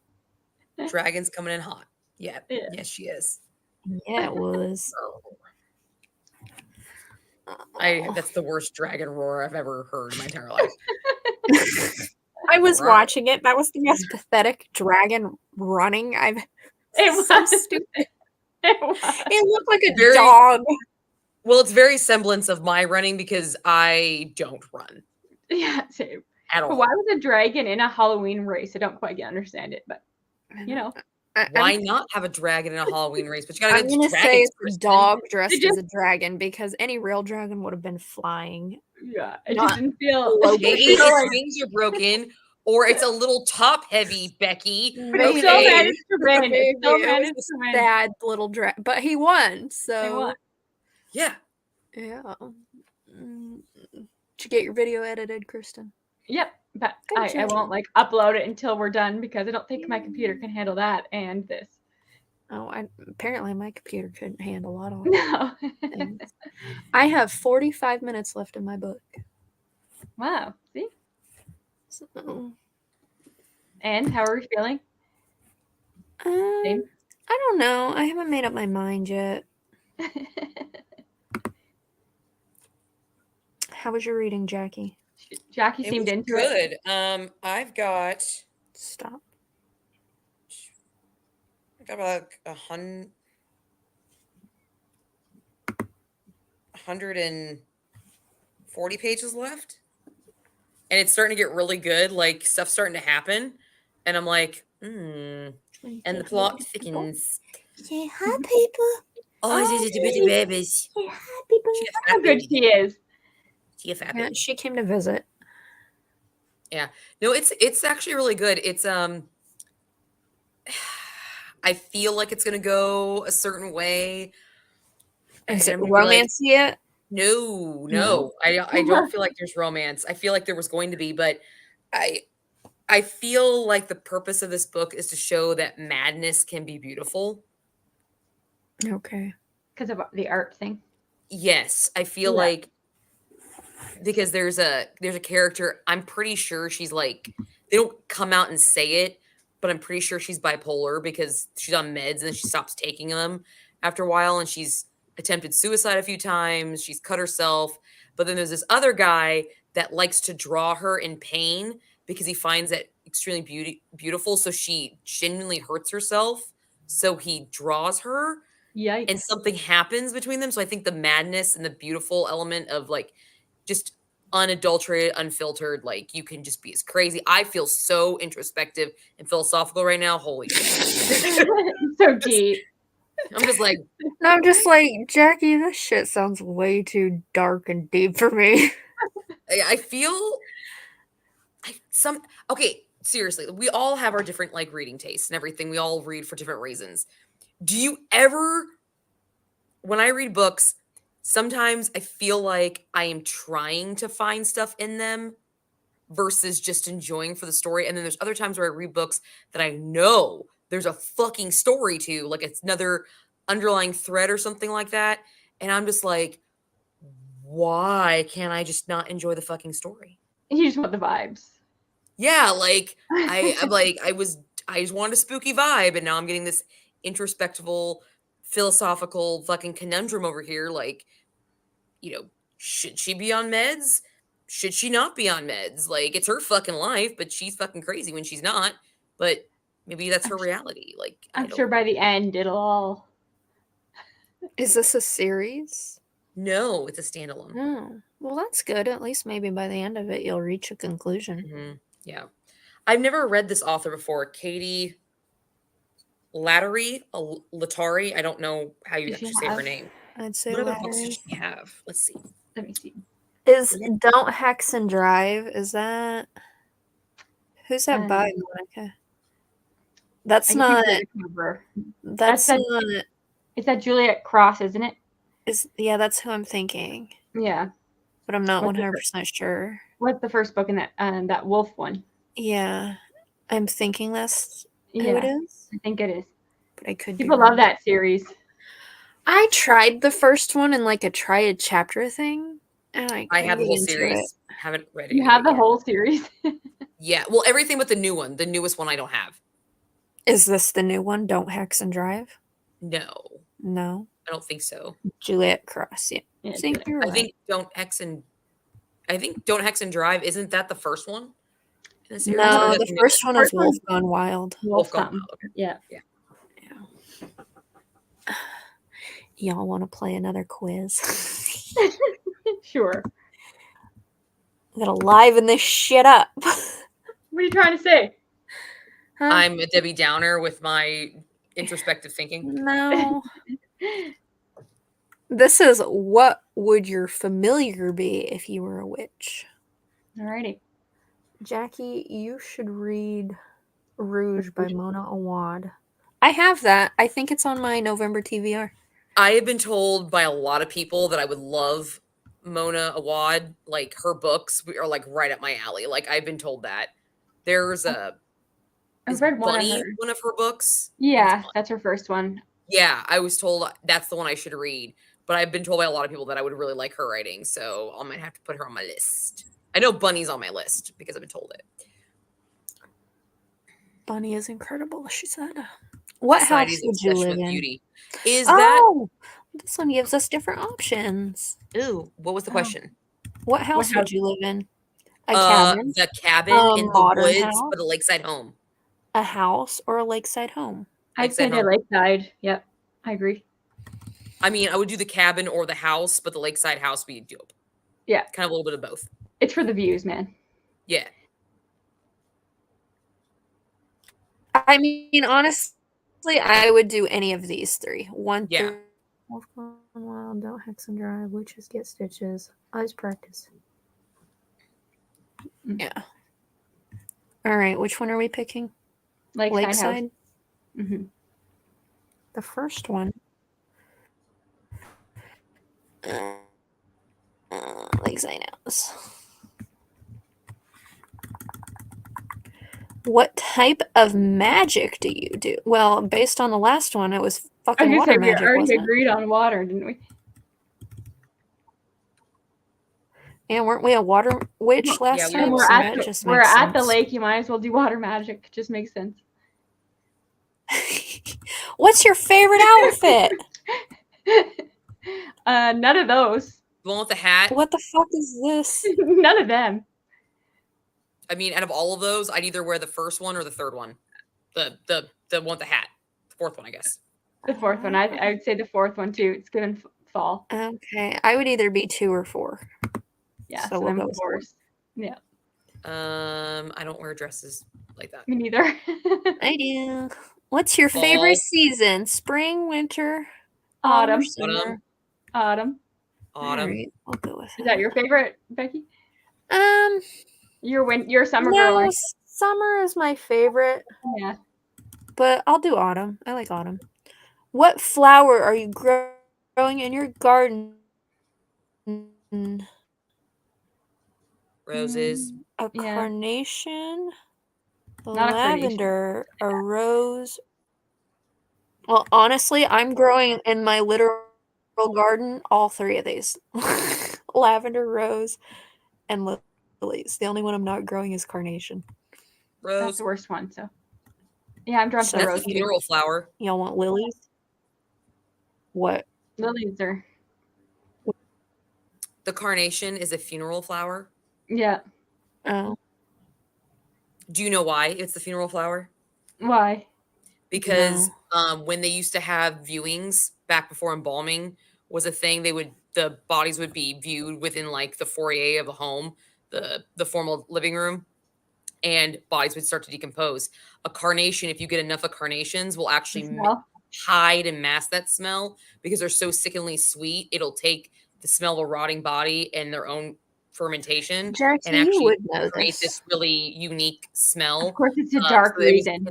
Dragon's coming in hot. Yeah. Yeah. Yes, she is. Yeah, it was. That's the worst dragon roar I've ever heard in my entire life. I was Wow. watching it. That was the most pathetic dragon running I've It so was. stupid. It was. It looked like a Very- dog. Well, it's very semblance of my running because I don't run Yeah, same. at But all. why was a dragon in a Halloween race? I don't quite understand it, but you know. Why not have a dragon in a Halloween race? But you gotta I'm get going the to say dragons, it's a Kristen. dog dressed It as a dragon because any real dragon would have been flying. Yeah, it Not just didn't feel. low it Maybe didn't feel its like- wings are broken, or it's a little top heavy, Becky. but it still Maybe. managed to win. It Maybe still it was managed a to win. sad little dragon, but he won. So won. Yeah. yeah. Did you get your video edited, Kristen? Yep, but Good I job. won't like upload it until we're done because I don't think my computer can handle that and this. Oh, apparently my computer couldn't handle a lot of No. things. I have 45 minutes left in my book. Wow. See? So, And how are we feeling? Same? I don't know. I haven't made up my mind yet. How was your reading, Jackie? Jackie It seemed was into it. good. I've got Stop. about 140 pages left, and it's starting to get really good. Like stuff's starting to happen, and I'm like, and the plot thickens. Say hi, people. Oh, Oh, these bitty babies. Say hi, people. She a How fat good baby. she is. She a fat Yeah, baby. she came to visit. No, it's actually really good. It's I feel like it's gonna go a certain way. Is and it I'm gonna be like, romance yet? No. No. I don't feel like there's romance. I feel like there was going to be, but I feel like the purpose of this book is to show that madness can be beautiful. Okay. Because of the art thing. Yes, I feel Yeah. like because there's a character, I'm pretty sure she's like, they don't come out and say it, but I'm pretty sure she's bipolar because she's on meds and then she stops taking them after a while, and she's attempted suicide a few times, she's cut herself, but then there's this other guy that likes to draw her in pain because he finds it extremely beautiful, so she genuinely hurts herself, so he draws her. Yikes. And something happens between them. So I think the madness and the beautiful element of like just unadulterated, unfiltered, like you can just be as crazy. I feel so introspective and philosophical right now. Holy shit. So deep. I'm just like, No, I'm just like, Jackie, this shit sounds way too dark and deep for me. I feel okay, seriously, we all have our different like reading tastes and everything. We all read for different reasons. Do you ever, when I read books, sometimes I feel like I am trying to find stuff in them versus just enjoying for the story. And then there's other times where I read books that I know there's a fucking story to, like it's another underlying thread or something like that. And I'm just like, why can't I just not enjoy the fucking story? You just want the vibes. Yeah, like I'm like I just wanted a spooky vibe, and now I'm getting this introspective, philosophical fucking conundrum over here. Like, should she be on meds? Should she not be on meds? Like, it's her fucking life, but she's fucking crazy when she's not. But maybe that's her reality. Like, I'm sure by the end it'll all. Is this a series? No, it's a standalone. Oh, well, that's good. At least maybe by the end of it, you'll reach a conclusion. Mm-hmm. Yeah, I've never read this author before, Katie Latari. I don't know how you Does she actually say her have- name. I'd say What other books Lattery. does she have? Let's see. Let me see. Is Don't Hex and Drive? Is that Who's that by, Monica? That's I can not. see the cover. That's that- not. It's that Juliet Cross, isn't it? Yeah, that's who I'm thinking, Yeah. but I'm not What's the 100% sure. What's the first book in that wolf one? Yeah, I'm thinking that's who it Yeah, is, I think it is. but I could be People wrong. love that series. I tried the first one in like a try a chapter thing, and I I have the couldn't whole get into series. it. Haven't read it. You have the whole series. Yeah. Well, everything but the new one. The newest one I don't have. Is this the new one? Don't Hex and Drive? No, No. I don't think so. Juliet Cross. Yeah. Yeah, I think you're I right. think Don't Hex and Drive. Isn't that the first one? In the series? Or is No, that the the first one is First one- Wolf Gone Wild. Wolf Gone something. Wild. Yeah. Y'all want to play another quiz? Sure. I'm gonna liven this shit up. What are you trying to say? Huh? I'm a Debbie Downer with my introspective thinking. No. This is what would your familiar be if you were a witch? Alrighty. Jackie, you should read Rouge by Mona Awad. I have that. I think it's on my November TVR. I have been told by a lot of people that I would love Mona Awad. Like her books are like right up my alley. Like I've been told that. There's I've is read one of Bunny her. one of her books? Yeah, that's her first one. Yeah, I was told that's the one I should read. But I've been told by a lot of people that I would really like her writing, so I might have to put her on my list. I know Bunny's on my list because I've been told it. Bunny is incredible, she said. What Society's house would you obsession live with in? beauty. Is that Oh, this one gives us different options. ooh, what was the Oh. question? What house would house? you live in? A cabin, The cabin A in the modern woods, house? but a lakeside home. a house, or a lakeside home? I'd say Lakeside the home. lakeside. Yep, I agree. I mean, I would do the cabin or the house, but the lakeside house would be dope. Yeah. Kind of a little bit of both. It's for the views, man. Yeah. I mean, honestly, I would do any of these three. One Yeah. through Wolf Gone Wild, Don't Hex and Drive, Witches Get Stitches, Eyes Practice. Yeah. All right, which one are we picking? Lakeside, house. Mm-hmm. The first one. Lakeside House. What type of magic do you do? Well, based on the last one, it was I fucking was water gonna say we magic, already wasn't it? agreed on water, didn't we? And weren't we a water witch Yeah, last we time? were So at that just We're makes at the sense. lake. You might as well do water magic. Just makes sense. What's your favorite outfit? None of those. The one with the hat. What the fuck is this? None of them. I mean, out of all of those, I'd either wear the first one or the third one. The one with the hat. The fourth one, I guess. The fourth one. I would say the fourth one too. It's given fall. Okay, I would either be 2 or 4. Yeah. So So, we'll then go with four. fours. Yeah. I don't wear dresses like that. Me neither. I do. What's your Fall. favorite season? Spring, winter, Autumn. summer? Autumn. Autumn. All right, I'll go with Is that your favorite, Becky? You're summer no, girl. summer is my favorite, Yeah. but I'll do autumn. I like autumn. What flower are you growing in your garden? Roses. A Yeah. carnation, a Not a carnation. lavender, a rose. Well, honestly, I'm growing in my literal garden all 3 of these. Lavender, rose, and lilies. The only one I'm not growing is carnation. That's Rose. the worst one. So. Yeah, I'm drawn to So the That's rose. the funeral flower. Y'all want lilies? What? Lilies are. The carnation is a funeral flower. Yeah. Oh, Do you know why it's the funeral flower? Why? Because when they used to have viewings back before embalming was a thing, the bodies would be viewed within like the foyer of a home, the formal living room, and bodies would start to decompose. A carnation, if you get enough of carnations, will actually Smell? hide and mask that smell because they're so sickeningly sweet. It'll take the smell of a rotting body and their own fermentation Jackie, and you actually would know create this. this really unique smell. Of course, it's a So dark it was reason.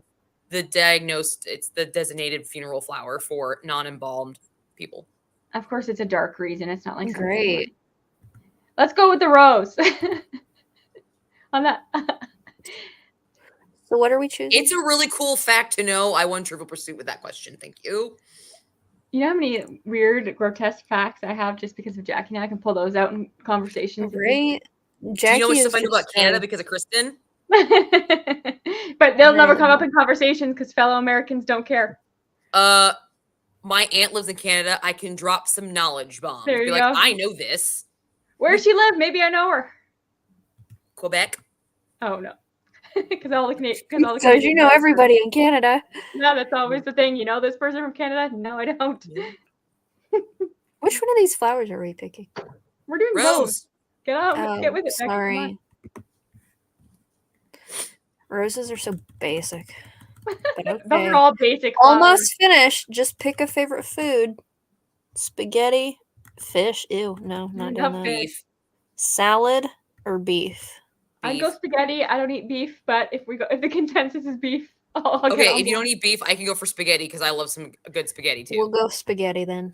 it's the designated funeral flower for non-embalmed people. Of course, it's a dark reason. It's not like something Great. light. Let's go with the rose. On that. So what are we choosing? It's a really cool fact to know. I won Trivial Pursuit with that question. Thank you. You know how many weird, grotesque facts I have just because of Jackie? Now I can pull those out in conversations. Great. Do Jackie you know what is stuff I know about just Canada because of Kristen? But they'll never come up in conversations because fellow Americans don't care. My aunt lives in Canada. I can drop some knowledge bombs. There Be you like, go. I know this. Where does she live? Maybe I know her. Quebec. Oh no, because all the Because Canadians you know everybody in Canada. No, that's always the thing. You know this person from Canada? No, I don't. Which one of these flowers are we picking? We're doing both. Rose. Get out. Oh, Get with it. Becky, come on. sorry. Roses are so basic. But Those okay. are all basic flowers. Almost finished. Just pick a favorite food. Spaghetti, fish. Ew, no, not Love doing that. fish. Beef. Salad or beef? I'd go spaghetti. I don't eat beef, but if the consensus is beef, I'll get Okay, on if you board. don't eat beef, I can go for spaghetti because I love some good spaghetti too. We'll go spaghetti then.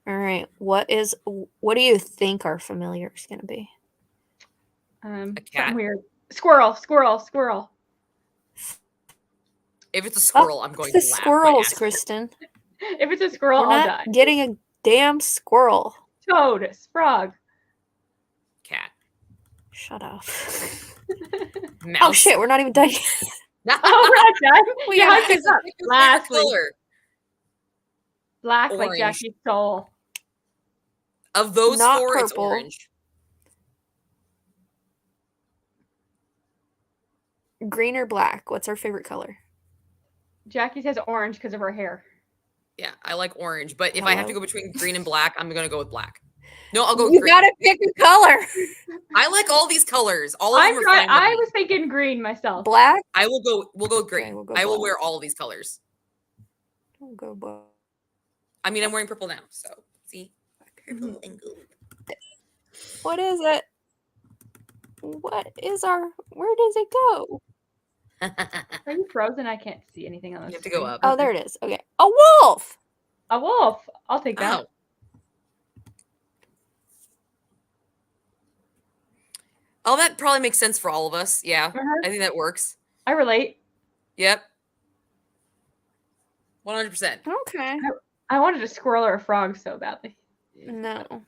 All right. What do you think our familiar is going to be? A cat. Something weird. Squirrel. If it's a squirrel, I'm going the to laugh. my squirrels, ass off. Kristen. If it's a squirrel, We're I'll not die. getting a damn squirrel. Toad, frog. Cat. Shut up. Mouse. Oh shit, we're not even done yet. Oh, we're not done. We Yeah, gotta hype this up. Pick your favorite Lastly, color. black like Orange. Jackie's soul. Of those Not four, it's purple. orange. Green or black? What's our favorite color? Jackie says orange because of her hair. Yeah, I like orange, but if I have to Hello? go between green and black, I'm gonna go with black. No, I'll go with You green. gotta pick a color. I like all these colors. All of them are fine. I with me. was thinking green myself. Black? We'll go with green. Okay, we'll go I will black. wear all of these colors. We'll go black. I mean, I'm wearing purple now, so see, purple and gold. What is it? Where does it go? Are you frozen? I can't see anything on this. You have to go up. Oh, there it is. Okay. A wolf! A wolf. I'll take that. Oh. Oh, that probably makes sense for all of us. Yeah, Uh-huh. I think that works. I relate. Yep. 100%. Okay. I wanted a squirrel or a frog so badly. No. I'll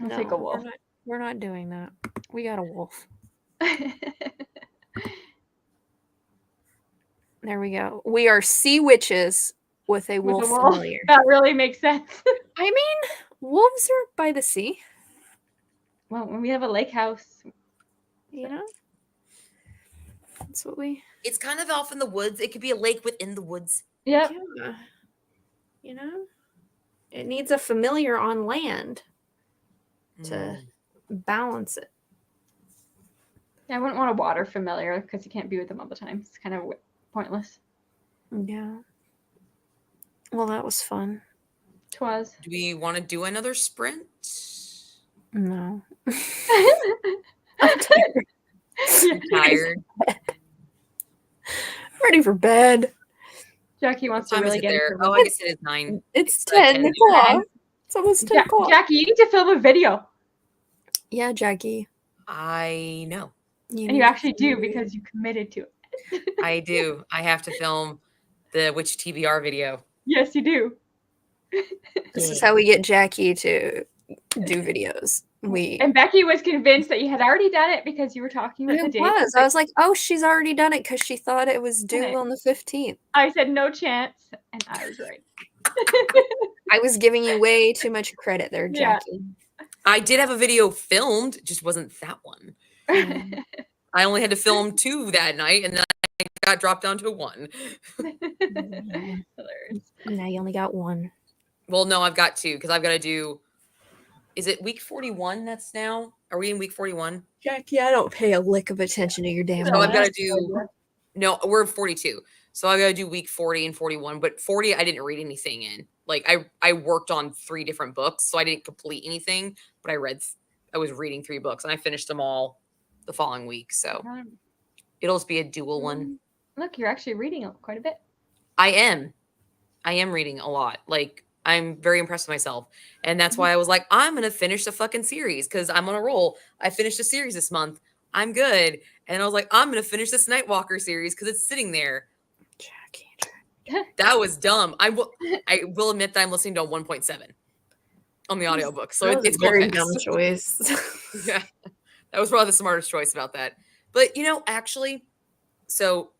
no, take a wolf. We're not doing that. We got a wolf. There we go. We are sea witches with a With wolf a wolf. familiar. That really makes sense. I mean, wolves are by the sea, Well, when we have a lake house. you know? That's what we It's kind of off in the woods. It could be a lake within the woods. Yep. yeah. You know? It needs a familiar on land to balance it. Yeah, I wouldn't want a water familiar because you can't be with them all the time. It's kind of pointless. Yeah. Well, that was fun. Twas. Do we want to do another sprint? No. I'm tired. Ready for bed. Jackie wants to What time really is it get there? into Oh, I guess it is 9. It's It's 10 10. o'clock. It's almost 10 o'clock. Jackie, you need to film a video. Yeah, Jackie. I know. And need you to actually do do- because you committed to it. I do. I have to film the Witch TBR video. Yes, you do. This is how we get Jackie to do videos. And Becky was convinced that you had already done it because you were talking about the It date. was. I was like, oh, she's already done it because she thought it was due Okay. on the 15th. I said no chance, and I was right. I was giving you way too much credit there, Yeah. Jackie. I did have a video filmed, it just wasn't that one. I only had to film 2 that night, and then I got dropped down to 1. Hilarious. Now you only got one. Well, no, I've got 2 because I've got to do. Is it week 41? That's now. Are we in week 41? Jackie, I don't pay a lick of attention to your damn So I've got life. to do. No, we're 42. So I've got to do week 40 and 41. But 40, I didn't read anything in. Like I worked on 3 different books, so I didn't complete anything, but I read I was reading 3 books, and I finished them all the following week. So Um, it'll just be a dual one. Look, you're actually reading quite a bit. I am reading a lot. Like, I'm very impressed with myself. And that's why I was like, I'm going to finish the fucking series because I'm on a roll. I finished a series this month. I'm good. And I was like, I'm going to finish this Nightwalker series because it's sitting there. Jackie. That was dumb. I will admit that I'm listening to a 1.7 on the audiobook. So That was it's a very going fast. dumb choice. Yeah. That was probably the smartest choice about that. But, actually, so,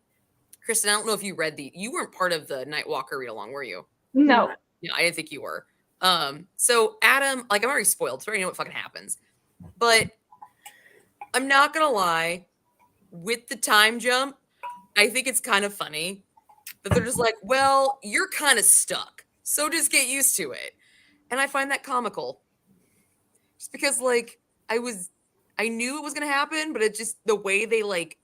Kristen, I don't know if you read you weren't part of the Nightwalker read along, were you? No. Yeah, I didn't think you were. So Adam, like, I'm already spoiled, so I already know what fucking happens. But I'm not gonna lie, with the time jump, I think it's kind of funny that they're just like, well, you're kind of stuck, so just get used to it. And I find that comical. Just because, like, I knew it was gonna happen, but it just the way they like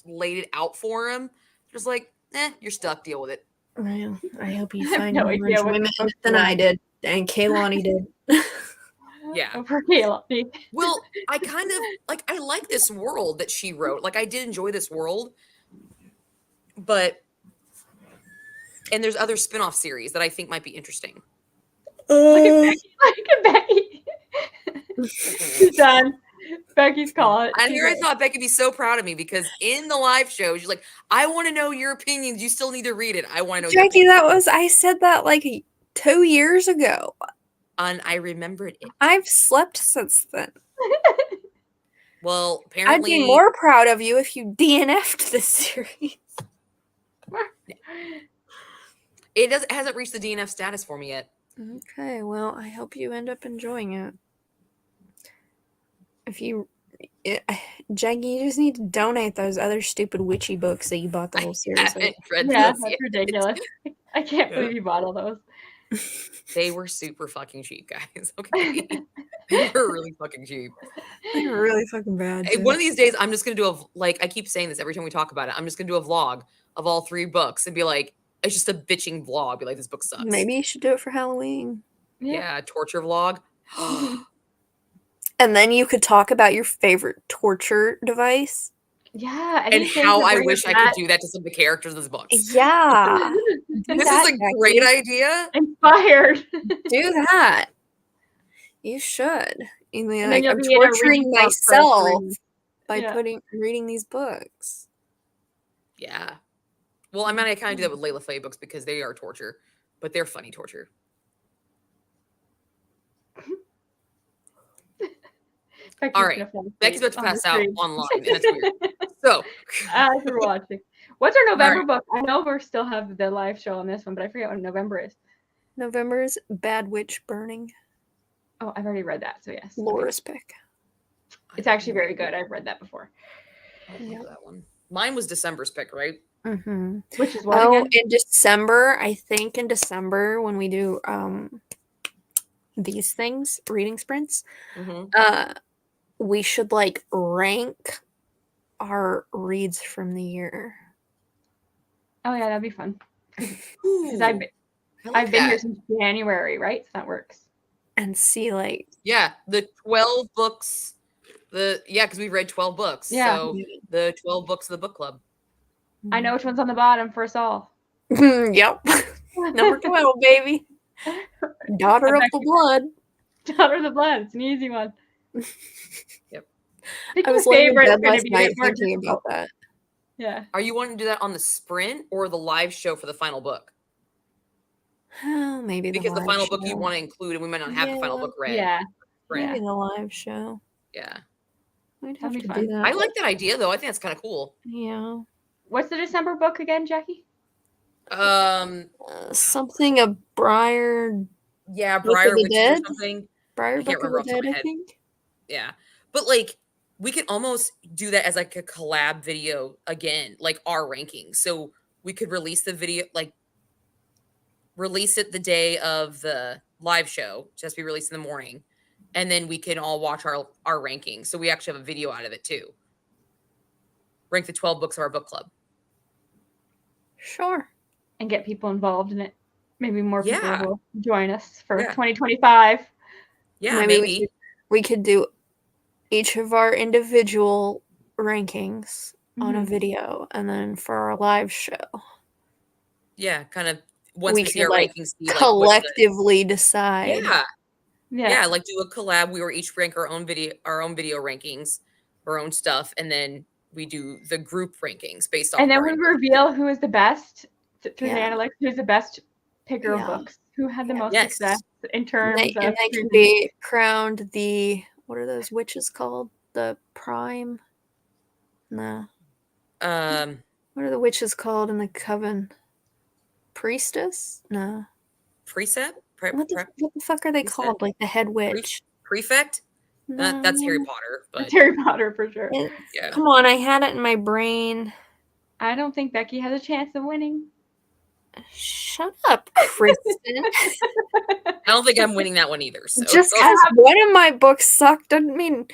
laid it out for him, just like, you're stuck, deal with it. Well, I hope you I have find no more idea what enjoyment the in it than I did, and Kaylani did. Yeah. Over Kayla. Well, I kind of like I like this world that she wrote. Like, I did enjoy this world, and there's other spin-off series that I think might be interesting. Look at Becky. Look at Becky. She's done. Becky's calling. And here I thought Becky would be so proud of me because in the live show, she's like, I want to know your opinions. You still need to read it. I want to know Jackie, your I said that like 2 years ago. And I remembered it. I've slept since then. Well, I'd apparently be more proud of you if you DNF'd this series. it hasn't reached the DNF status for me yet. Okay, well, I hope you end up enjoying it. Jackie, you just need to donate those other stupid witchy books that you bought the whole series with. haven't read Yeah, those that's yet. ridiculous. I can't believe you bought all those. They were super fucking cheap, guys. Okay. They were really fucking cheap. They're really fucking bad. Hey, one of these days, I'm just going to do I keep saying this every time we talk about it. I'm just going to do a vlog of all 3 books and be like, it's just a bitching vlog. Be like, this book sucks. Maybe you should do it for Halloween. Yeah, torture vlog. And then you could talk about your favorite torture device. Yeah. And anything how to I bring wish us I back. could do that to some of the characters of this book. Yeah. This is a great idea. Inspired. Do that. You should. I mean, And then like, you'll I'm be in a torturing reading club for myself free. by Yeah. reading these books. Yeah. Well, I mean, I kind of do that with Layla Faye books because they are torture, but they're funny torture. All right. Becky's about to pass out online, and that's weird. So, as we're watching. What's our November right. book? I know we still have the live show on this one, but I forget what November is. November's Bad Witch Burning. Oh, I've already read that, so yes. Laura's pick. It's actually very good. I've read that before. I love that one. Mine was December's pick, right? Mm-hmm. Which is what Oh, again? in December, I think in December when we do these things, reading sprints, Mm-hmm. we should like rank our reads from the year. Oh yeah, that'd be fun. Because I've I've been here since January, right? So that works. And see like the 12 books. Because we read 12 books. Yeah. So the 12 books of the book club. I know which one's on the bottom for us all. Yep. Number 12, baby. Daughter of the Blood. Daughter of the Blood. It's an easy one. Yep. I was laying in bed last night thinking about that. Yeah. Are you wanting to do that on the sprint or the live show for the final book? Oh, maybe Because the live final show. book you want to include, and we might not have the final book read. Yeah. Right. Maybe the live show. Yeah. I'd That'd have be to fun. do that. I like that idea, though. I think that's kind of cool. Yeah. What's the December book again, Jackie? Something of Briar. Yeah, Book of Briar the Witches Dead? or something. Briar I can't Book of remember the off the top Dead, of my I head. think. Yeah. But, like, we could almost do that as, like, a collab video again, like our rankings. So we could release the video, like, release it the day of the live show, just be released in the morning. And then we can all watch our rankings. So we actually have a video out of it, too. Rank the 12 books of our book club. Sure. And get people involved in it. Maybe more people Yeah. will join us for Yeah. 2025. Yeah, maybe. maybe. we could do each of our individual rankings on a Mhm. video, and then for our live show, Yeah, kind of once we we see could our like rankings, see like what the collectively decide. yeah. Yeah. Yeah, like do a collab. We were each rank our own video rankings, our own stuff, and then we do the group rankings based off And of then our we individual. reveal who is the best through the Yeah. analytics, who's the best picker Yeah. of books, who had the Yeah. most Yes. success in And terms they, of and they can reading. be crowned the, what are those witches called? The prime? No. Um What are the witches called in the Coven? Priestess? No. precept? What the fuck are they Precept? called? Like the head witch? Prefect? No. That's Harry Potter, but It's Harry Potter for sure. yeah. Come on, I had it in my brain. I don't think Becky has a chance of winning. Shut up, Kristen. I don't think I'm winning that one either. So Just because one of my books sucked doesn't mean.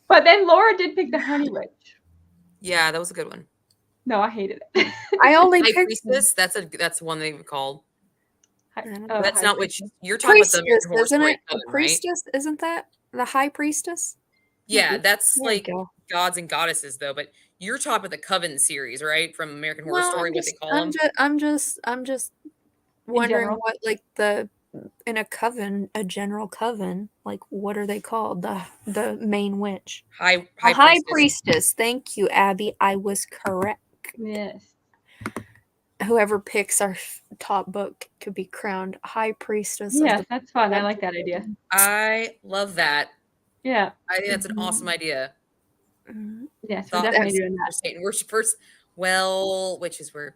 But then Laura did pick the Honey Witch. yeah, that was a good one. No, I hated it. I only High picked Priestess, that's one they would call. That's High not what Priestess. you're talking about. The priestess, American Horror isn't Story it? Coven, A right? priestess, isn't that the high priestess? Yeah, that's There you like go. gods and goddesses, though. But you're talking about the Coven series, right? From American Horror Well, Story, I'm what they just, call them. I'm just wondering general? what like in a coven, a general coven, like what are they called? The main witch. High A high Priestess. priestess. Thank you, Abby. I was correct. Yes. Whoever picks our top book could be crowned high priestess. of Yes, the that's fun. I like that idea. I love that. Yeah. I think that's an awesome idea. Mhm. Yes, we're Thought definitely that's doing for Satan worshippers. Well, witches were.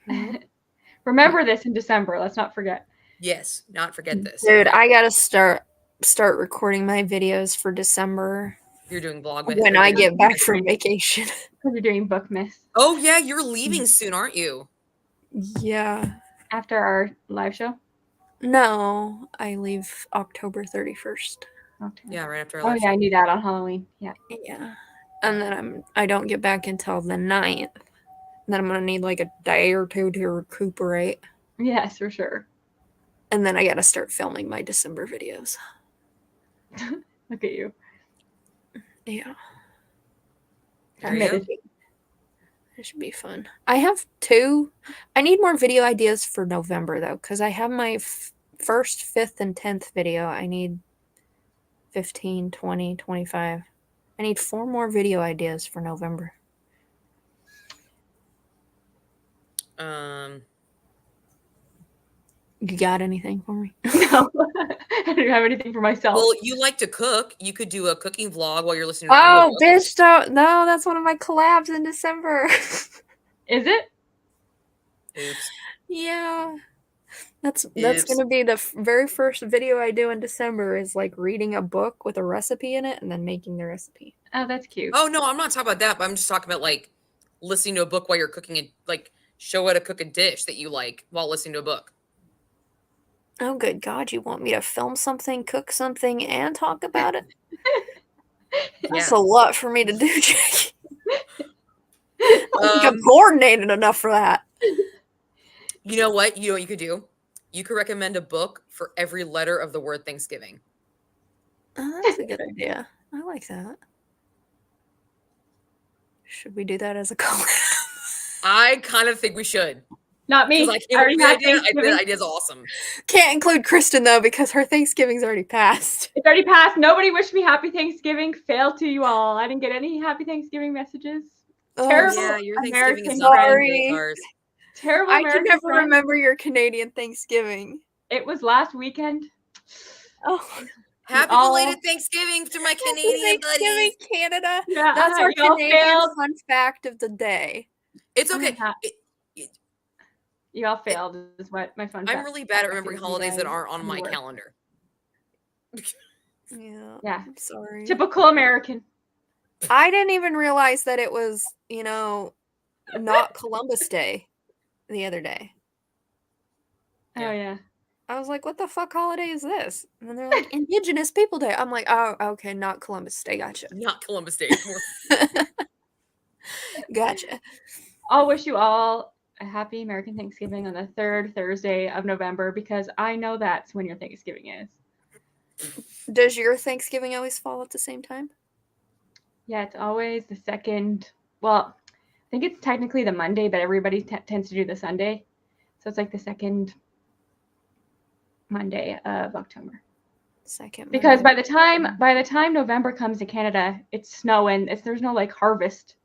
that. Remember this in December. Let's not forget. Yes, not forget this. Dude, I gotta start recording my videos for December You're doing vlog when I get back from vacation. Because you're doing book miss Oh yeah, you're leaving soon, aren't you? Yeah. after our live show. No, I leave October 31st. Okay. Yeah, right after our Oh live yeah, I show. knew that on Halloween. Yeah. Yeah. And then I don't get back until the 9th. Then I'm gonna need like a day or two to recuperate. Yes, for sure. And then I gotta start filming my December videos. Look at you. Yeah. There you go. Committed. It should be fun. I have 2. I need more video ideas for November though, because I have my first, 5th, and 10th video. I need 15, 20, 25. I need 4 more video ideas for November. You got anything for me? No, I don't have anything for myself. Well, you like to cook. You could do a cooking vlog while you're listening to Oh, audiobook. bitch, don't. No, that's one of my collabs in December. Is it? Oops. Yeah. That's Oops. going to be the very first video I do in December is like reading a book with a recipe in it and then making the recipe. Oh, that's cute. Oh no, I'm not talking about that, but I'm just talking about like listening to a book while you're cooking and like show how to cook a dish that you like while listening to a book. Oh, good God. You want me to film something, cook something, and talk about it? That's a lot for me to do, Jackie. I don't think I'm coordinated enough for that. You know what? You know what you could do? You could recommend a book for every letter of the word Thanksgiving. Oh, that's a good idea. I like that. Should we do that as a collab? I kind of think we should. Not me. Because I I already can't had the idea. I think Thanksgiving. the idea's awesome. Can't include Kristen, though, because her Thanksgiving's already passed. It's already passed. Nobody wished me happy Thanksgiving. Fail to you all. I didn't get any happy Thanksgiving messages. Oh, Terrible Yeah, your Thanksgiving American is not that sorry. great as ours. Terrible I American can never friends. remember your Canadian Thanksgiving. It was last weekend. Oh, Happy all- belated Thanksgiving to my Canadian Thanksgiving, buddies. Canada. Yeah, That's our you all Canadian failed. fun fact of the day. It's okay. Yeah. You all failed is what my fun I'm fact really bad at remembering is, holidays you that guys aren't on my were. calendar. Yeah. Yeah. I'm sorry. Typical American. I didn't even realize that it was, not Columbus Day the other day. Yeah. Oh yeah. I was like, what the fuck holiday is this? And then they're like, Indigenous People Day. I'm like, oh, okay, not Columbus Day. Gotcha. Not Columbus Day. Gotcha. I'll wish you all a happy American Thanksgiving on the 3rd Thursday of November because I know that's when your Thanksgiving is. Does your Thanksgiving always fall at the same time? Yeah, it's always the second. Well, I think it's technically the Monday, but everybody tends to do the Sunday. So it's like the second Monday of October. Second Because Monday. by the time November comes to Canada, it's snowing. There's no like harvest.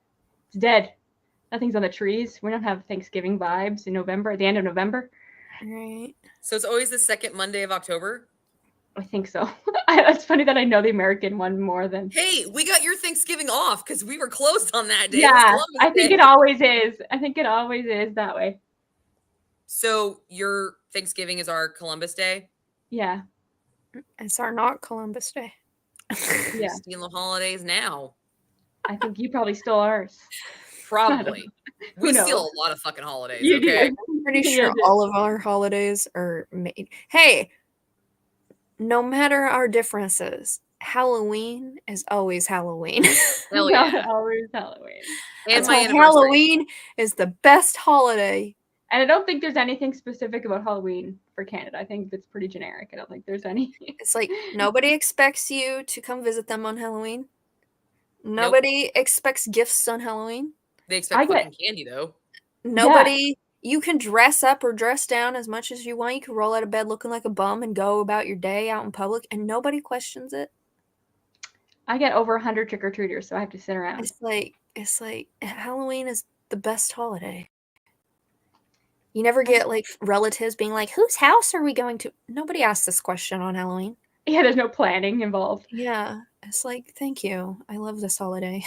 It's dead. Nothing's on the trees. We don't have Thanksgiving vibes in November, at the end of November. Right. So it's always the second Monday of October. I think so. It's funny that I know the American one more than. Hey, we got your Thanksgiving off because we were closed on that day. It was Yeah, Columbus I think Day. it always is. I think it always is that way. So your Thanksgiving is our Columbus Day? Yeah. It's our not Columbus Day. Yeah. Stealing the holidays now. I think you probably stole ours. Probably. Who We knows? steal a lot of fucking holidays, You okay? do. I'm pretty Yeah, sure it is. all of our holidays are made. Hey, no matter our differences, Halloween is always Halloween. Hell Not yeah. always Halloween. And That's my why anniversary. Halloween is the best holiday. And I don't think there's anything specific about Halloween for Canada. I think it's pretty generic. I don't think there's any. It's like nobody expects you to come visit them on Halloween. Nobody expects gifts on Halloween. They expect I get- fucking candy though. Nobody, you can dress up or dress down as much as you want. You can roll out of bed looking like a bum and go about your day out in public, and nobody questions it. I get over 100 trick-or-treaters, so I have to sit around. It's like Halloween is the best holiday. You never get like relatives being like, whose house are we going to? Nobody asks this question on Halloween. Yeah, there's no planning involved. Yeah. It's like, thank you. I love this holiday.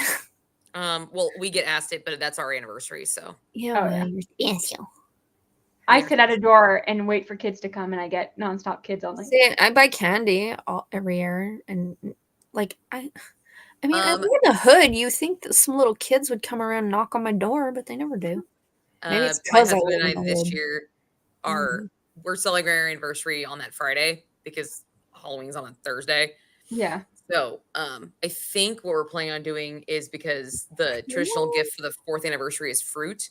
Well, we get asked it, but that's our anniversary, so Yeah, Oh, well, yeah. you're special. I sit at a door and wait for kids to come, and I get nonstop kids all night. See, I buy candy every year, and like I mean, I Um, live in the hood. You think that some little kids would come around and knock on my door, but they never do. Maybe it's my 'cause I husband and live I in the this hood. year are we're celebrating our anniversary on that Friday because Halloween's on a Thursday. Yeah. So I think what we're planning on doing is because the traditional gift for the 4th anniversary is fruit.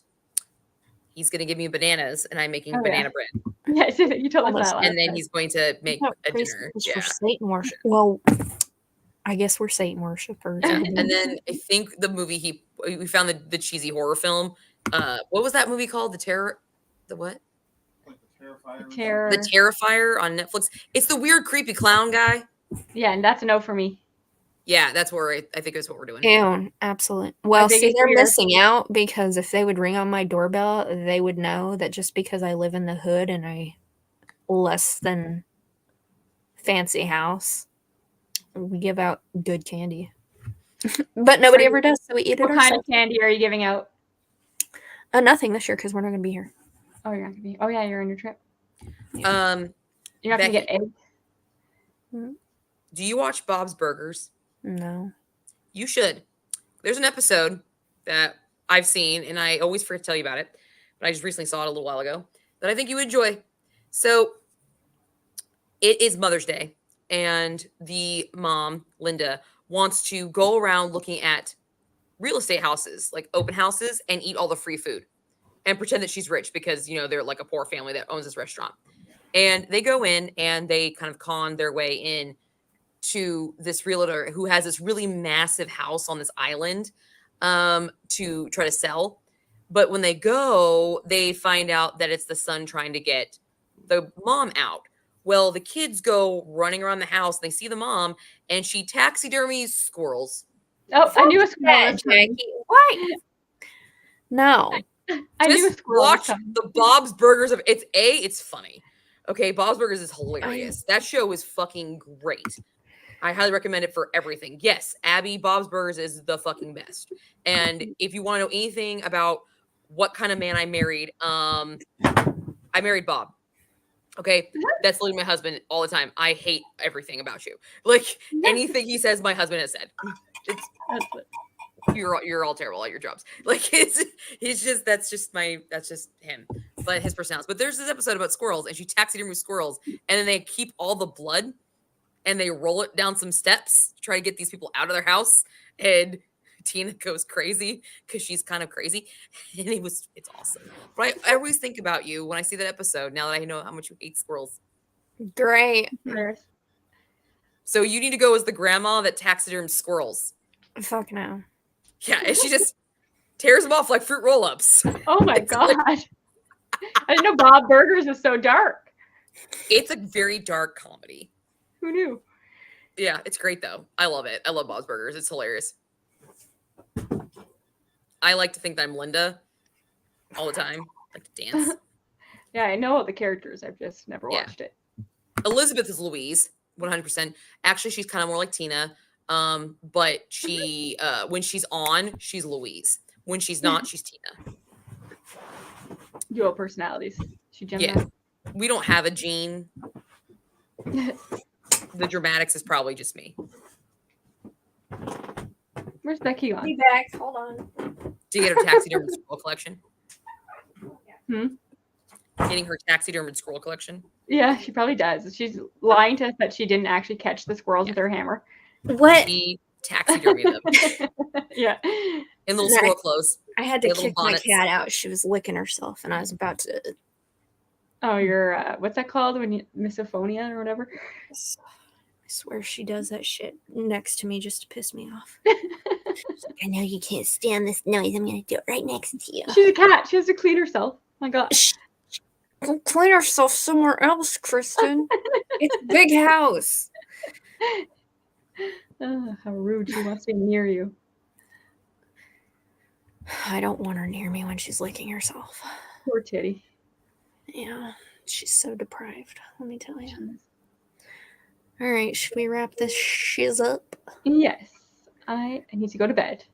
He's gonna give me bananas and I'm making Oh, yeah. banana bread. Yes, you told us that last And then time. he's going to make No, a praise dinner. is Yeah. for Satan worship. Well, I guess we're Satan worshipers. Yeah. And then I think the movie we found the cheesy horror film. What was that movie called? The what? Like the Terrifier. Terror. The Terrifier on Netflix. It's the weird, creepy clown guy. Yeah, and that's a no for me. Yeah, that's where I think is what we're doing. Ew, absolutely. Well, see, biggest they're fear- missing out because if they would ring on my doorbell, they would know that just because I live in the hood in a less than fancy house, we give out good candy. But nobody ever does, so we eat it What kind ourselves. of candy are you giving out? Nothing this year because we're not going to be here. Oh, you're not gonna be. Oh, yeah, you're on your trip. Um, You're not gonna get eggs. do you watch Bob's Burgers? No. You should. There's an episode that I've seen, and I always forget to tell you about it, but I just recently saw it a little while ago that I think you would enjoy. So it is Mother's Day, and the mom, Linda, wants to go around looking at real estate houses, like open houses, and eat all the free food and pretend that she's rich because, they're like a poor family that owns this restaurant. And they go in and they kind of con their way in to this realtor who has this really massive house on this island to try to sell. But when they go, they find out that it's the son trying to get the mom out. Well, the kids go running around the house. They see the mom, and she taxidermies squirrels. Oh, I knew a squirrel. Yeah, was coming. Jackie. What? No. I knew a Just squirrel. was watch coming. the Bob's Burgers of it's funny. Okay, Bob's Burgers is hilarious. That show is fucking great. I highly recommend it for everything. Yes, Abby, Bob's Burgers is the fucking best. And if you want to know anything about what kind of man I married, I married Bob. Okay, that's literally my husband all the time. I hate everything about you. Like anything he says, my husband has said. It's That's it. you're all terrible at your jobs. Like that's just him. But his personality. But there's this episode about squirrels, and she taxidermies squirrels, and then they keep all the blood and they roll it down some steps to try to get these people out of their house. And Tina goes crazy because she's kind of crazy. And it's awesome. But I always think about you when I see that episode, now that I know how much you hate squirrels. Great. Hilarious. So you need to go as the grandma that taxiderms squirrels. Fuck no. Yeah, and she just tears them off like fruit roll-ups. Oh my It's like- god. I didn't know Bob Burgers is so dark. It's a very dark comedy. Who knew? Yeah, it's great though. I love it. I love Bob's Burgers. It's hilarious. I like to think that I'm Linda all the time. I like to dance. Yeah, I know all the characters. I've just never Yeah. watched it. Elizabeth is Louise, 100%. Actually, she's kind of more like Tina. But she when she's on, she's Louise. When she's not, she's Tina. Dual personalities. She Gemini. Yeah. We don't have a Jean. The dramatics is probably just me. Where's Becky Be gone? back. Hold on. Do you get her taxidermy scroll collection? Hmm? Getting her taxidermy scroll collection? Yeah, she probably does. She's lying to us that she didn't actually catch the squirrels with her hammer. What? She taxidermy them Yeah. in little Right. squirrel clothes. I had to Little kick my bonnets. cat out. She was licking herself, and I was about to. Oh, you're what's that called when you misophonia or whatever? I swear she does that shit next to me just to piss me off. She's like, I know you can't stand this noise. I'm gonna do it right next to you. She's a cat. She has to clean herself. My God. Shh. Go clean herself somewhere else, Kristen. It's a big house. How rude. She wants to be near you. I don't want her near me when she's licking herself. Poor Titty. Yeah, she's so deprived. Let me tell you. All right, should we wrap this shiz up? Yes. I need to go to bed.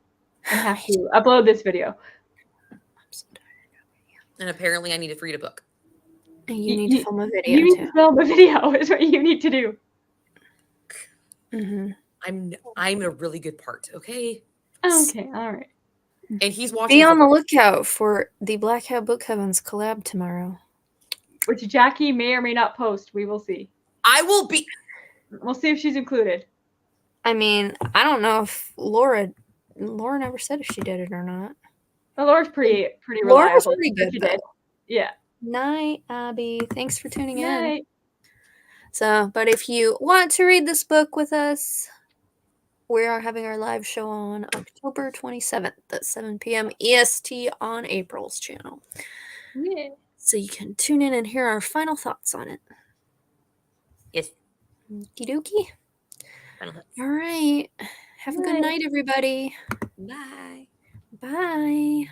I have to upload this video. I'm so tired. And apparently I need to read a book. And you need to film a video You need too. to film a video is what you need to do. Mm-hmm. I'm a really good part, okay? Okay, all right. And he's watching. Be on the lookout for the Black Hat Book Coven's collab tomorrow. Which Jackie may or may not post. We will see. I will be. We'll see if she's included. I mean, I don't know if Laura never said if she did it or not. But Laura's pretty Laura's reliable. pretty good She though. did. Yeah. Night, Abby. Thanks for tuning in. Night. So, but if you want to read this book with us, we are having our live show on October 27th at 7 p.m. EST on April's channel. Yeah. So you can tune in and hear our final thoughts on it. Yes. Okie dokie. Final thoughts. All right. Have a good Night. night, everybody. Bye. Bye.